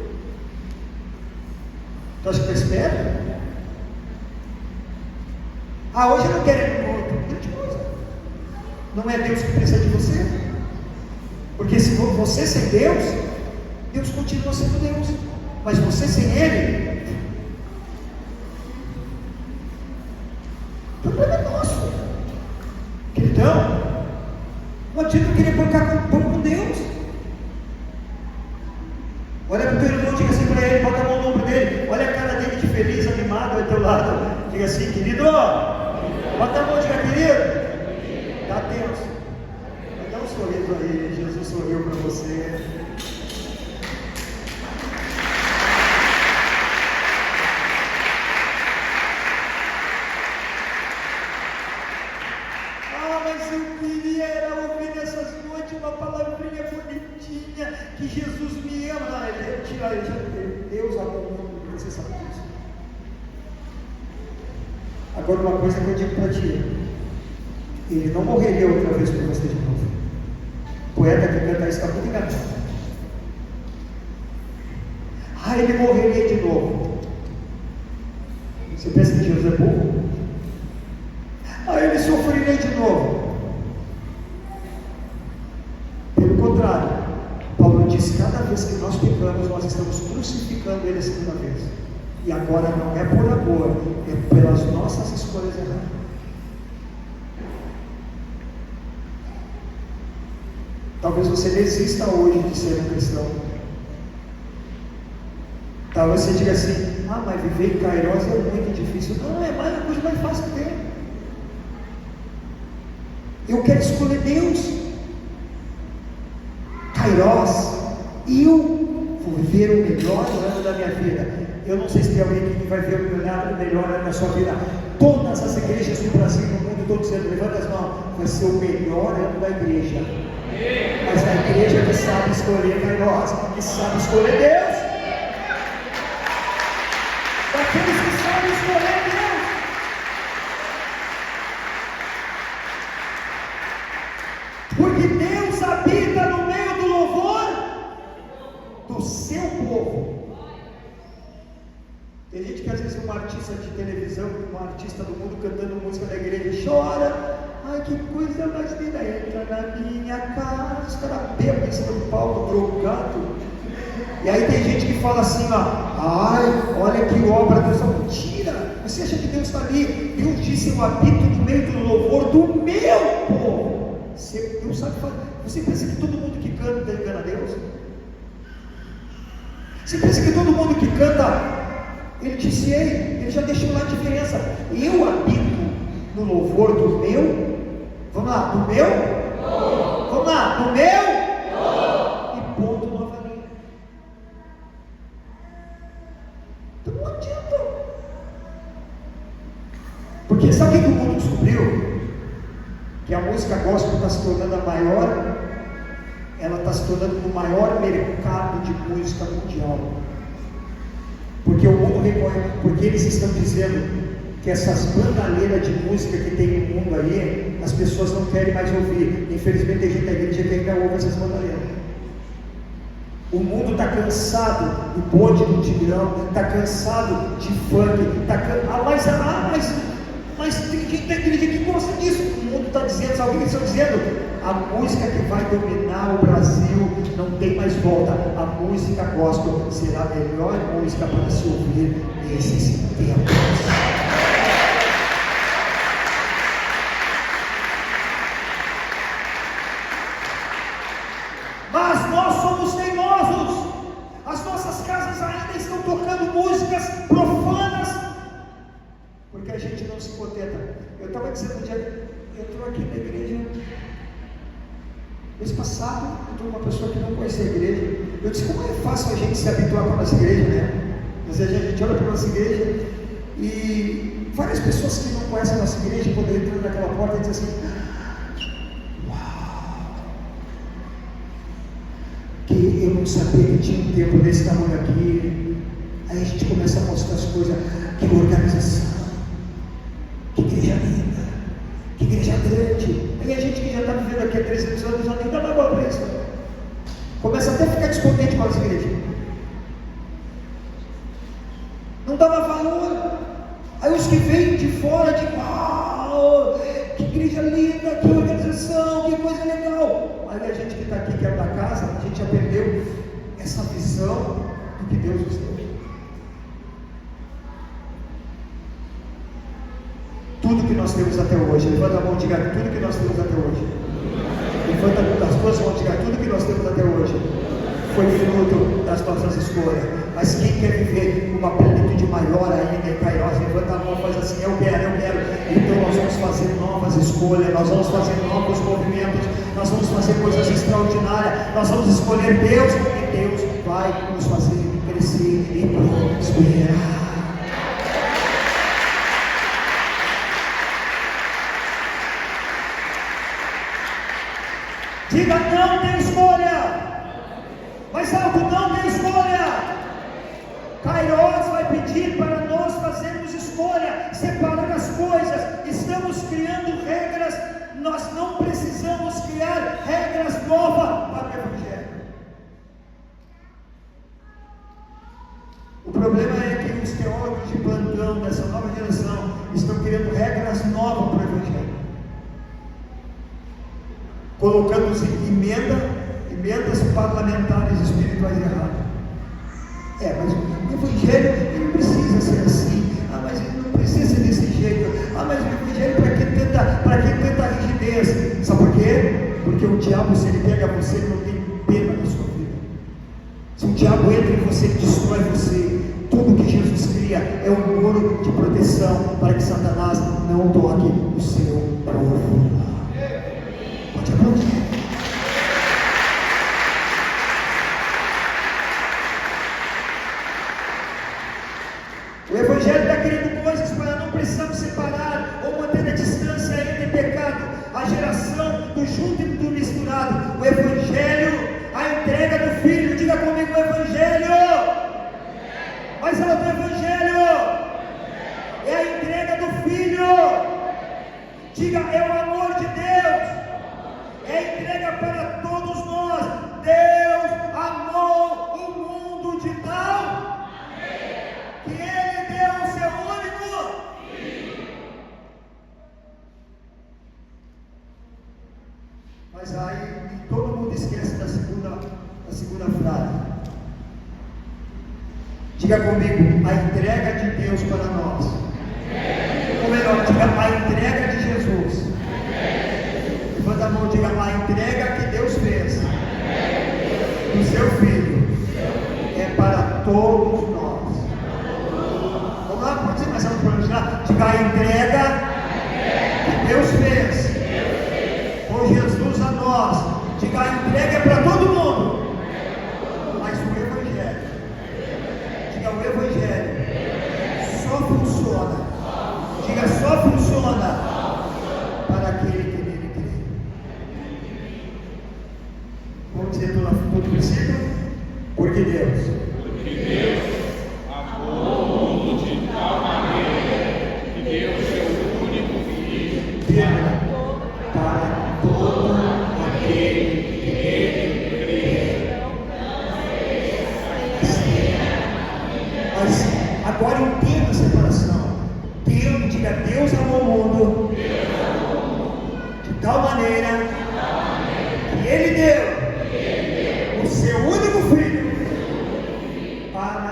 Tu acha que está esperto? Ah, hoje eu não quero ir no outro. Grande coisa. Não é Deus que precisa de você? Porque se você sem Deus, Deus continua sendo Deus. Mas você sem Ele, o problema é nosso. Queridão, não adianta eu querer bancar com Deus. Olha para o teu irmão, diga assim para ele, bota a mão no ombro dele, olha a cara dele de feliz, animado ao teu lado. Diga assim: querido, bota a mão, diga: querido, dá Deus. Dá um sorriso aí, Jesus sorriu para você. Que Jesus me ama. Não, Deus amou o mundo, você sabe disso. Agora, uma coisa que eu digo para ti: Ele não morreria outra vez por você de novo. O poeta que canta isso está muito enganado. Ah, Ele morreria de novo. Você pensa que Jesus é burro? Ah, Ele sofreria de novo. Pelo contrário, Paulo diz: cada vez que nós pecamos, nós estamos crucificando Ele a segunda vez. E agora não é por amor, é pelas nossas escolhas erradas. Talvez você desista hoje de ser um cristão. Talvez você diga assim: ah, mas viver em Kairos é muito difícil. Não, é a coisa mais fácil que tem. Eu quero escolher Deus. Kairos, eu vou viver o melhor ano da minha vida. Eu não sei se tem alguém aqui que vai ver o melhor ano da sua vida. Todas as igrejas do Brasil, no mundo todo, dizendo: levanta as mãos, vai ser o melhor ano da igreja. Mas a igreja que sabe escolher Kairos, que sabe escolher Deus. Daqueles que sabem escolher Deus. Porque Deus habita no meio do louvor do seu povo. Tem gente que às vezes é um artista de televisão, um artista do mundo cantando música da igreja e chora. Ai, que coisa mais linda, entra na minha casa. Os caras bebem em cima do palco, drogado. E aí tem gente que fala assim, ó: ai, olha que obra Deus. Mentira! Você acha que Deus está ali? Deus disse: eu habito no meio do louvor do meu povo. Deus sabe fazer. Você pensa que todo mundo que canta engana Deus? Você pensa que todo mundo que canta, Ele disse: ei, Ele já deixou lá a diferença. Eu habito no louvor do meu. Vamos lá, do meu? Vamos lá, do meu? E ponto, nova linha. Então não adianta. Porque sabe o que o mundo descobriu? Que a música gospel está se tornando a maior. Ela está se tornando o maior mercado de música mundial. Porque o mundo recorre, porque eles estão dizendo que essas bandaleiras de música que tem no mundo aí, as pessoas não querem mais ouvir. Infelizmente tem gente da igreja que ainda ouve essas bandaleiras. O mundo está cansado do bonde do Tigrão, está cansado de funk, mas tem gente da igreja que gosta disso. O mundo está dizendo, sabe o que eles estão dizendo? A música que vai dominar o Brasil não tem mais volta. A música gospel será a melhor música para se ouvir nesses tempos. Mas nós somos teimosos. As nossas casas ainda estão tocando músicas profanas, porque a gente não se contenta. Eu estava dizendo um dia, eu estou aqui na igreja, Mês passado, eu estou com uma pessoa que não conhece a igreja. Eu disse, como é fácil a gente se habituar com a nossa igreja, né? Às vezes a gente olha para a nossa igreja e várias pessoas que não conhecem a nossa igreja, quando entram naquela porta, dizem assim, uau, que eu não sabia que tinha um templo desse tamanho aqui. Aí a gente começa a mostrar as coisas, que organização, que igreja linda, que igreja grande. Aí a gente que já está vivendo aqui há 300 anos já nem dá mais bola para isso. Começa até a ficar descontente com as igrejas. Não dava valor. Aí os que vêm de fora dizem, uau, que igreja linda, que organização, que coisa legal. Aí a gente que está aqui, que é da casa, a gente já perdeu essa visão do que Deus nos deu. Tudo que nós temos até hoje, levanta a mão e diga tudo que nós temos até hoje. Levanta as duas mãos e diga tudo que nós temos até hoje foi fruto das nossas escolhas. Mas quem quer viver uma plenitude maior ainda em Kairos, levanta a mão e faz assim, eu quero. Então nós vamos fazer novas escolhas, nós vamos fazer novos movimentos, nós vamos fazer coisas extraordinárias, nós vamos escolher Deus e Deus vai nos fazer crescer e prosperar. Diga, não tem escolha. Mais alto, não tem escolha. Kairos vai pedir para nós fazermos escolha, separar as coisas. Estamos criando regras. Nós não precisamos criar regras novas para o Evangelho. O problema é que os teólogos de plantão dessa nova geração estão criando regras novas para o Evangelho, colocando emendas parlamentares espirituais erradas. Mas o Evangelho ele não precisa ser assim. Mas ele não precisa ser desse jeito. Mas o Evangelho para quem tenta rigidez. Sabe por quê? Porque o diabo, se ele pega você, ele não tem pena na sua vida. Se o diabo entra em você, ele destrói você. Tudo que Jesus cria é um muro de proteção para que Satanás não toque o seu povo. Pode aplaudir. O Evangelho está querendo coisas para não precisarmos separar ou manter a distância entre pecado, a geração do junto e do misturado. O Evangelho, a entrega do Filho, diga comigo o Evangelho. Mas é o Evangelho, é a entrega do Filho. Diga, é o amor de Deus, é a entrega para todos nós. Deus amou o mundo de tal que Ele deu o seu único Filho. Mas aí todo mundo esquece da segunda frase. Diga comigo, a entrega de Deus para nós. Ou melhor, diga a entrega de Jesus. Levanta a mão, diga a entrega que Deus fez do seu Filho é para todos nós. Vamos lá, pode ser mais alto para nós já? Diga a entrega que Deus fez com Jesus a nós. Diga a entrega é para todo mundo. Mas o Evangelho, diga o Evangelho só funciona. Diga só funciona para aquele que nele crê. Vamos dizer todo princípio? Porque Deus amou o mundo de tal maneira que deu o seu único Filho para todo aquele que nele crê. Mas agora entenda a separação. Diga, Deus amou o mundo de tal maneira que Ele deu o seu único Filho para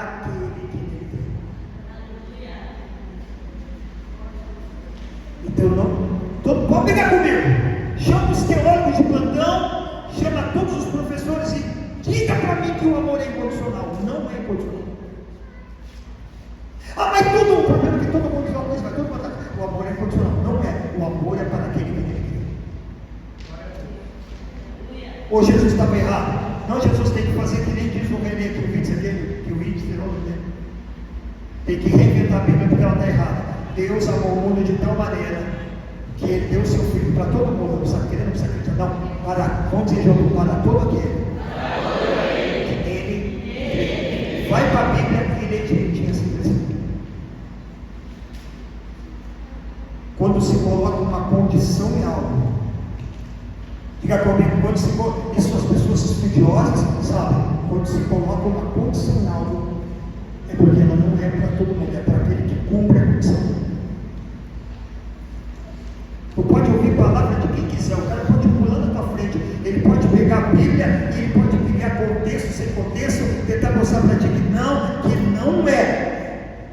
Ou Jesus estava errado? Não, Jesus tem que fazer que nem diz o René, que o Witz aquele, que o Witz virou, né? Tem que reinventar a Bíblia porque ela está errada. Deus amou o mundo de tal maneira que Ele deu o seu Filho para todo mundo, não precisa querer, não precisa acreditar, não, para, vamos dizer junto, para todo aquele que Ele vai para a Bíblia e lê direitinho assim. Quando se coloca uma condição em algo, diga comigo, quando se coloca, isso as pessoas estudiosas sabem, quando se coloca uma condição em algo, é porque ela não é para todo mundo, é para aquele que cumpre a condição. Tu pode ouvir palavra de quem quiser, o cara pode pular na tua frente, ele pode pegar a Bíblia e ele pode pegar contexto, sem contexto, tentar mostrar para ti que não é.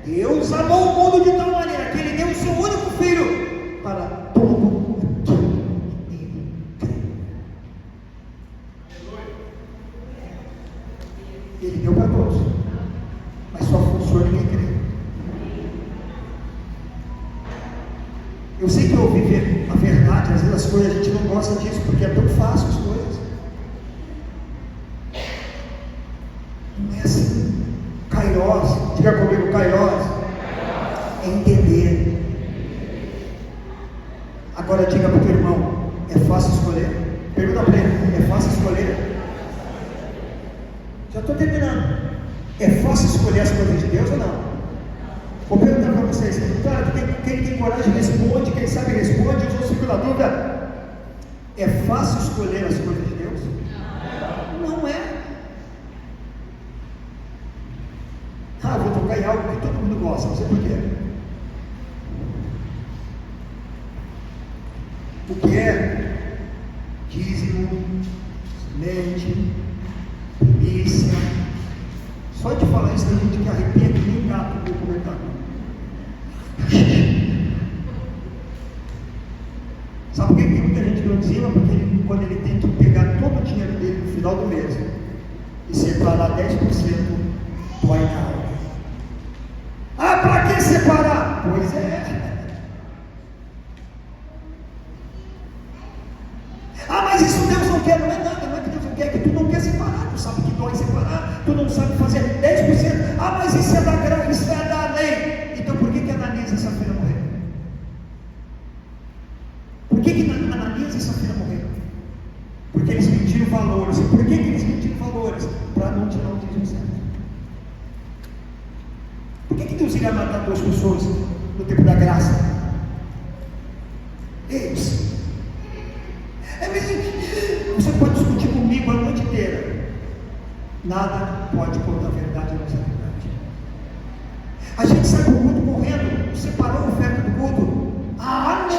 Deus amou o mundo de tal maneira que Ele deu o seu único Filho para todo que Ele crê. Ele deu para todos, mas só funciona quem crê. Eu sei que eu ouvi a verdade, às vezes as coisas a gente não gosta disso, porque é tão fácil as coisas. Não é assim. Kairós, diga comigo, Kairós, é entender. Agora diga para o teu irmão, é fácil escolher? Pergunta para ele, é fácil escolher? Já estou terminando. É fácil escolher as coisas de Deus ou não? Vou perguntar para vocês, cara, quem tem coragem responde, quem sabe responde, os outros ficam na dúvida. É fácil escolher as coisas de Deus? Não é. Vou tocar em algo que todo mundo gosta, não sei porquê. O que é dízimo, semente, primícia? Só de falar isso tem gente que arrepia que nem gato no comentário. Sabe por que tem muita gente que não dizima? Porque quando ele tem que pegar todo o dinheiro dele no final do mês e separar 10%, dói na alma. Para que separar? Pois é. Mas isso Deus não quer, não é nada, não é que Deus não quer, é que tu não quer separar, tu sabe que dói separar, tu não sabe fazer 10%, mas isso é da graça, isso é da lei. Então por que Ananias e Safira morreram? Por que Ananias e Safira morreram? Porque eles mediram valores. Por que eles mediram valores? Para não tirar o dízimo certo. Por que Deus iria matar 2 pessoas no tempo da graça? Eles. Você pode discutir comigo a noite inteira. Nada pode contra a verdade e a nossa verdade. A gente sai do culto correndo, separou a oferta do culto. Não!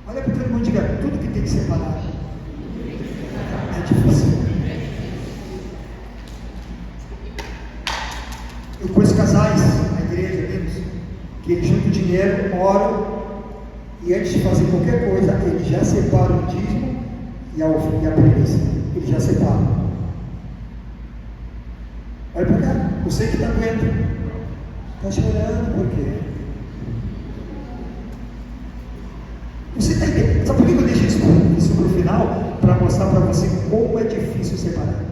Olha para o teu irmão e diga, tudo que tem que separar é difícil. Eu conheço casais na igreja deles, que eles juntam dinheiro, oram, e antes de fazer qualquer coisa, eles já separam o dízimo e a primícia. Eles já separam. Olha para cá, eu sei que está doendo. Está chorando por quê? Você está entendendo? Sabe por que eu deixei isso para o final? Para mostrar para você como é difícil separar.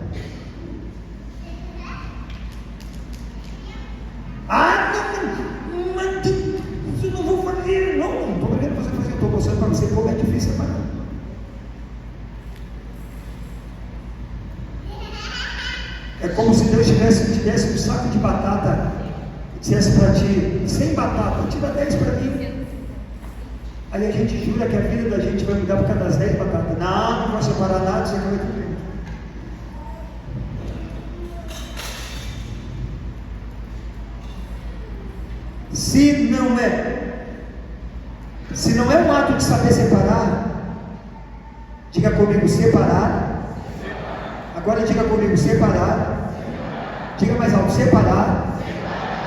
Isso não vou fazer. Não estou brigando para você fazer, estou mostrando para você como é difícil separar. É como se Deus te desse um saco de batata e dissesse para ti, 100 batata, tira 10 para mim. Aí a gente jura que a vida da gente vai mudar por causa das 10 batatas. Não vai separar nada, você vai ter. Se não é um ato de saber separar, diga comigo, separar. Agora diga comigo, separar. Diga mais alto, separar.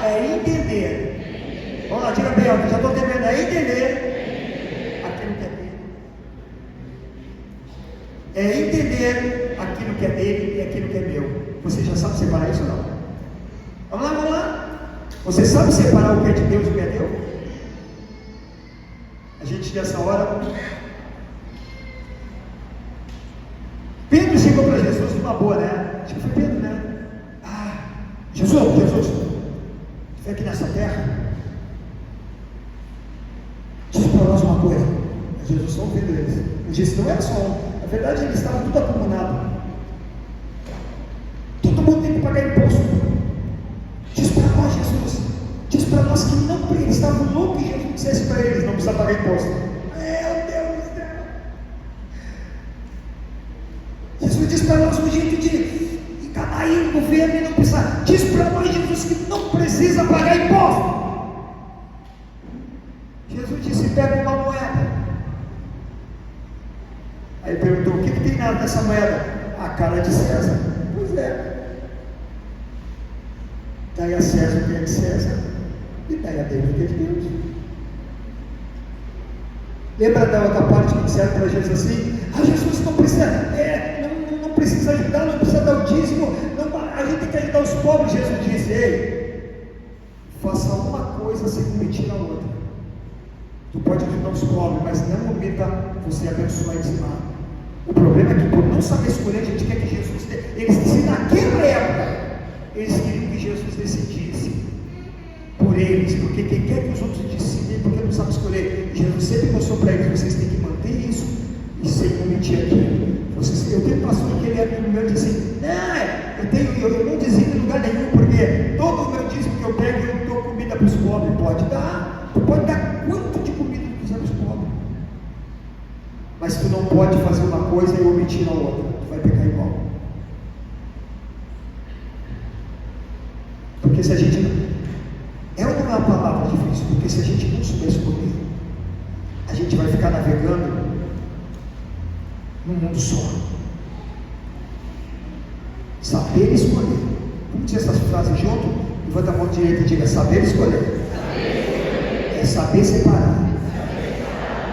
É entender. Vamos lá, diga bem alto, já estou terminando. É entender aquilo que é dele. É entender aquilo que é dele e aquilo que é meu. Você já sabe separar isso ou não? Vamos lá. Você sabe separar o que é de Deus e o que é Deus? A gente nessa hora numa boa, né? Acho que foi Pedro, né? Jesus, tu vem aqui nessa terra, diz para nós uma coisa. Jesus só ouvindo eles. Ele disse, não era só um. Na verdade, eles estavam tudo acumulados. Todo mundo tem que pagar imposto. Diz para nós, Jesus. Diz para nós que não, eles estavam loucos e Jesus dissesse para eles, não precisa pagar imposto. Meu Deus do céu. Jesus diz para nós um jeito de enganar aí o governo e não precisa. Diz para nós, Jesus, que não precisa pagar imposto. Jesus disse, pega uma moeda. Aí ele perguntou, o que tem nessa moeda? A cara de César. Pois é. Daí a César o que é de César, e daí a Deus o que é de Deus. Lembra da outra parte que disseram para Jesus assim? Jesus não precisa, não precisa ajudar, não precisa dar o dízimo, a gente tem que ajudar os pobres. Jesus disse, ei, faça uma coisa sem omitir a outra. Tu pode ajudar os pobres, mas não omita você abençoar e dizimar. O problema é que por não saber escolher, a gente quer que Jesus, eles decidiram naquela época, eles queriam que Jesus decidisse por eles, porque quem quer que os outros decidem, porque não sabe escolher. Jesus sempre mostrou para eles, vocês têm que manter isso e sem omitir aquilo. Eu tenho um pastor que ele é amigo meu e diz assim, eu não dizimo em lugar nenhum, porque todo o meu dízimo que eu pego, eu dou comida para os pobres. Pode dar, tu pode dar quanto de comida tu quiser para os pobres, mas tu não pode fazer uma coisa e omitir a outra, tu vai pecar igual. Porque se a gente é uma palavra difícil, porque se a gente não souber escolher, a gente vai ficar navegando num mundo só. Saber escolher. Vamos dizer essas frases junto? Levanta a mão direita e diga, saber escolher. É saber separar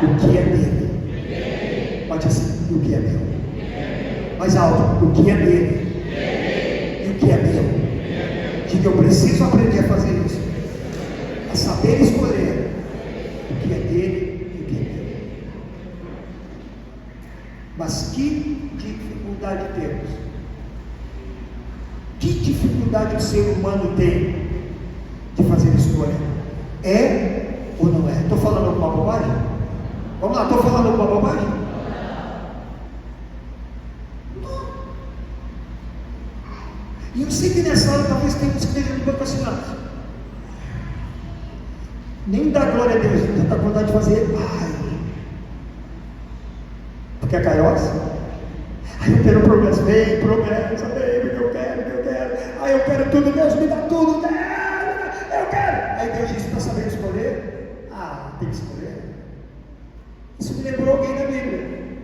o que é dele. Pode assim, o que é meu. Mais alto, o que é dele e o que é meu. Diga, eu preciso aprender a fazer isso. A saber escolher o que é dele e o que é meu. Mas que dificuldade temos? Que dificuldade o ser humano tem de fazer escolha? É ou não é? Estou falando alguma bobagem? Vamos lá, estou falando alguma bobagem? Não. E eu sei que nessa hora talvez tenha uns que estejam no banco assinado. Nem dá glória a Deus, já está com vontade de fazer. Porque é caiosa? Eu quero promessa, vem, promessa, vem, porque eu quero. Eu quero tudo, Deus me dá tudo, eu quero. Aí Deus disse, está sabendo escolher? Tem que escolher. Isso me lembrou alguém da Bíblia.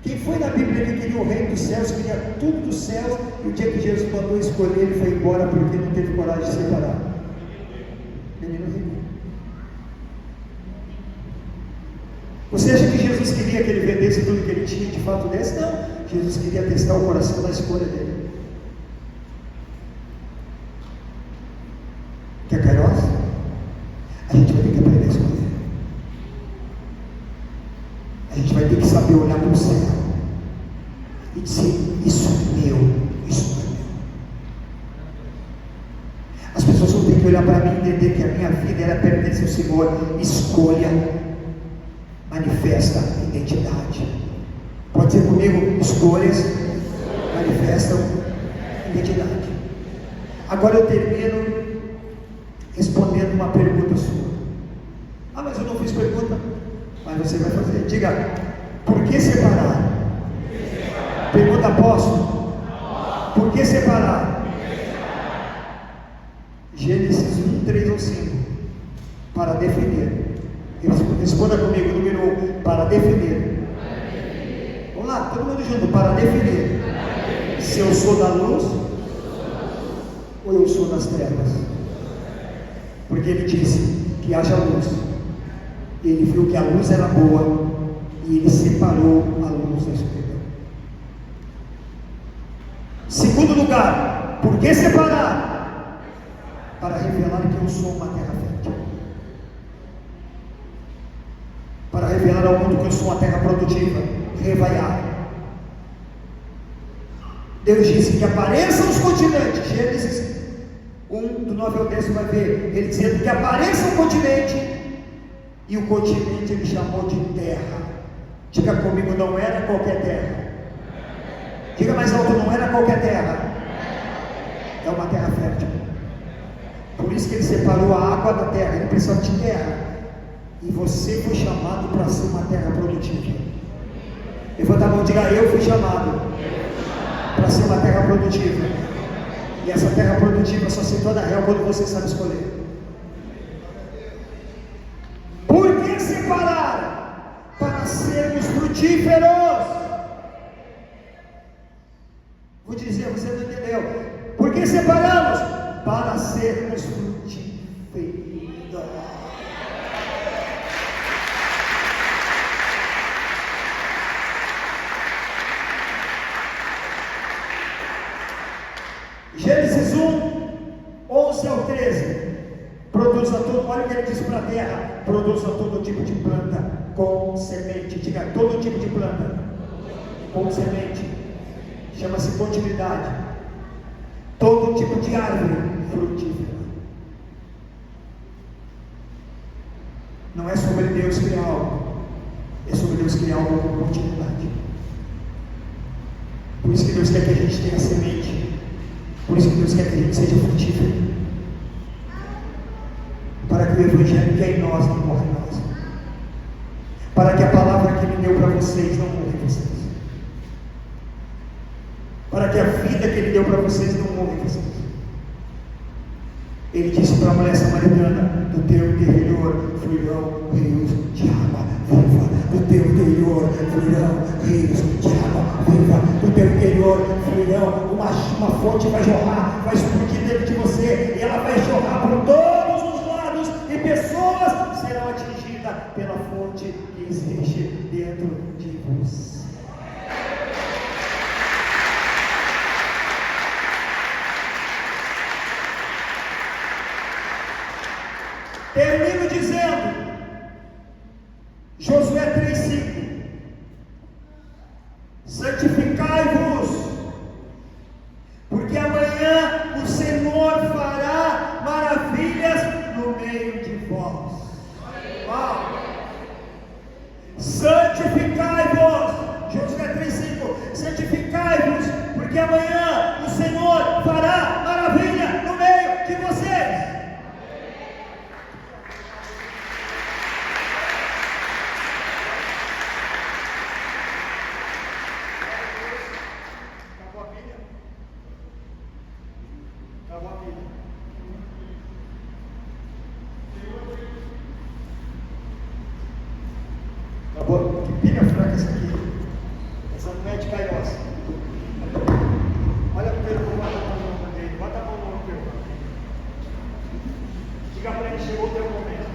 Quem foi na Bíblia que queria o reino dos céus, queria tudo dos céus, e o dia que Jesus mandou escolher, ele foi embora porque não teve coragem de separar? Menino rico. Você acha que Jesus queria que ele vendesse tudo que ele tinha, de fato desse? Não. Jesus queria testar o coração da escolha dele. Quer caroça? A gente vai ter que aprender a escolher. A gente vai ter que saber olhar para o céu e dizer, isso é meu, isso não é meu. As pessoas vão ter que olhar para mim e entender que a minha vida ela pertence ao Senhor. Escolha manifesta identidade. Pode ser comigo? Escolhas manifestam identidade. Agora eu termino respondendo uma pergunta sua. Mas eu não fiz pergunta. Mas você vai fazer. Diga, por que separar? Pergunta, posso? Por que separar? Gênesis 1, 3 ou 5. Para defender. Responda comigo, número 1, para defender. Vamos lá, todo mundo junto, para defender. Se eu sou da luz ou eu sou das trevas. Porque ele disse que haja luz. Ele viu que a luz era boa e ele separou a luz da escuridão. Segundo lugar, por que separar? Para revelar que eu sou uma terra fértil. Para revelar ao mundo que eu sou uma terra produtiva, revaiar. Deus disse que apareçam os continentes. Gênesis 1, do 9 ao 10, você vai ver ele dizendo que apareça um continente, e o continente ele chamou de terra. Diga comigo, não era qualquer terra. Diga mais alto, não era qualquer terra. É uma terra fértil. Por isso que ele separou a água da terra. Ele precisava de terra. E você foi chamado para ser uma terra produtiva. Levanta a mão e diga, eu fui chamado para ser uma terra produtiva. E essa terra produtiva só se torna real quando você sabe escolher. Por que separar? Para sermos frutíferos. Vou dizer, você não entendeu. Por que separamos? Para sermos frutíferos. Gênesis 1, 11 ao 13. Produza todo, olha o que ele disse para a terra: produza todo tipo de planta com semente. Diga, todo tipo de planta com semente. Chama-se continuidade. Todo tipo de árvore frutífera. Não é sobre Deus criar algo, é sobre Deus criar algo com continuidade. Por isso que Deus quer que a gente tenha semente. Por isso que Deus quer que a gente seja frutífero. Para que o Evangelho que é em nós não morra em nós. Para que a palavra que Ele deu para vocês não morra em vocês. Para que a vida que Ele deu para vocês não morra em vocês. Ele disse para a mulher samaritana: do teu interior fluirão rios de água viva. Do teu interior fluirão rios de água viva. Do teu interior fluirão, uma fonte vai jorrar, vai explodir dentro de você, e ela vai jorrar por todos os lados, e pessoas serão atingidas pela fonte que existe dentro de você. Termino dizendo, Josué 3,5: santificai-vos, porque amanhã o Senhor fará maravilhas no meio de vós. Uau! Santificai-vos, Josué 3,5: santificai-vos, porque amanhã o Senhor fará maravilha no meio de vocês. Que pilha fraca essa aqui. Essa não é de Kairos. Olha para ele, bota a mão no ombro dele. Bota a mão no ombro dele. Diga para ele: chegou o teu momento.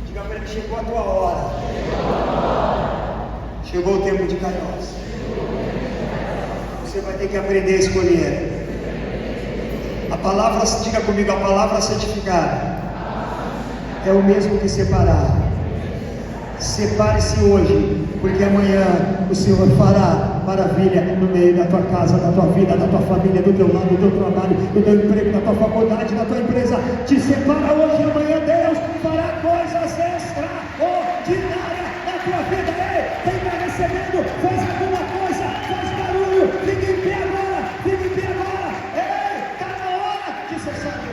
Diga para ele: chegou a tua hora. Chegou o tempo de Kairos. Você vai ter que aprender a escolher. A palavra, diga comigo, a palavra santificada é o mesmo que separar. Separe-se hoje, porque amanhã o Senhor fará maravilha no meio da tua casa, da tua vida, da tua família, do teu lado, do teu trabalho, do teu emprego, da tua faculdade, da tua empresa. Te separa hoje e amanhã Deus fará coisas extraordinárias na tua vida. Ei, quem está recebendo, faz alguma coisa, faz barulho, fica em pé agora, fica em pé agora. Ei, está na hora de ser salvo.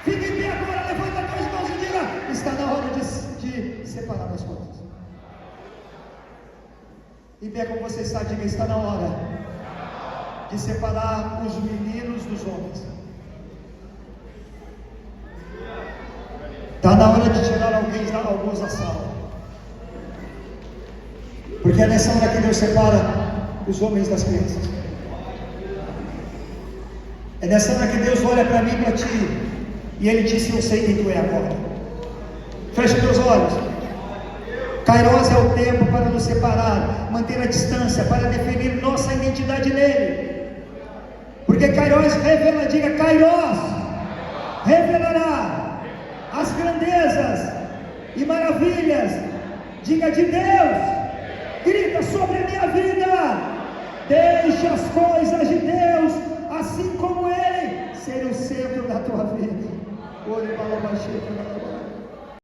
Fica em pé agora, levanta as tuas mãos e diga: está na hora de separar as coisas. E bem, como você está, diga: está na hora de separar os meninos dos homens. Está na hora de tirar alguns da sala. Porque é nessa hora que Deus separa os homens das crianças. É nessa hora que Deus olha para mim e para ti, e Ele disse: eu sei quem tu é agora. Feche teus olhos. Kairos é o tempo para nos separar, manter a distância, para definir nossa identidade nele. Porque Kairos revela, diga: Kairos revelará as grandezas e maravilhas, diga, de Deus. Grita: sobre a minha vida, Deixe as coisas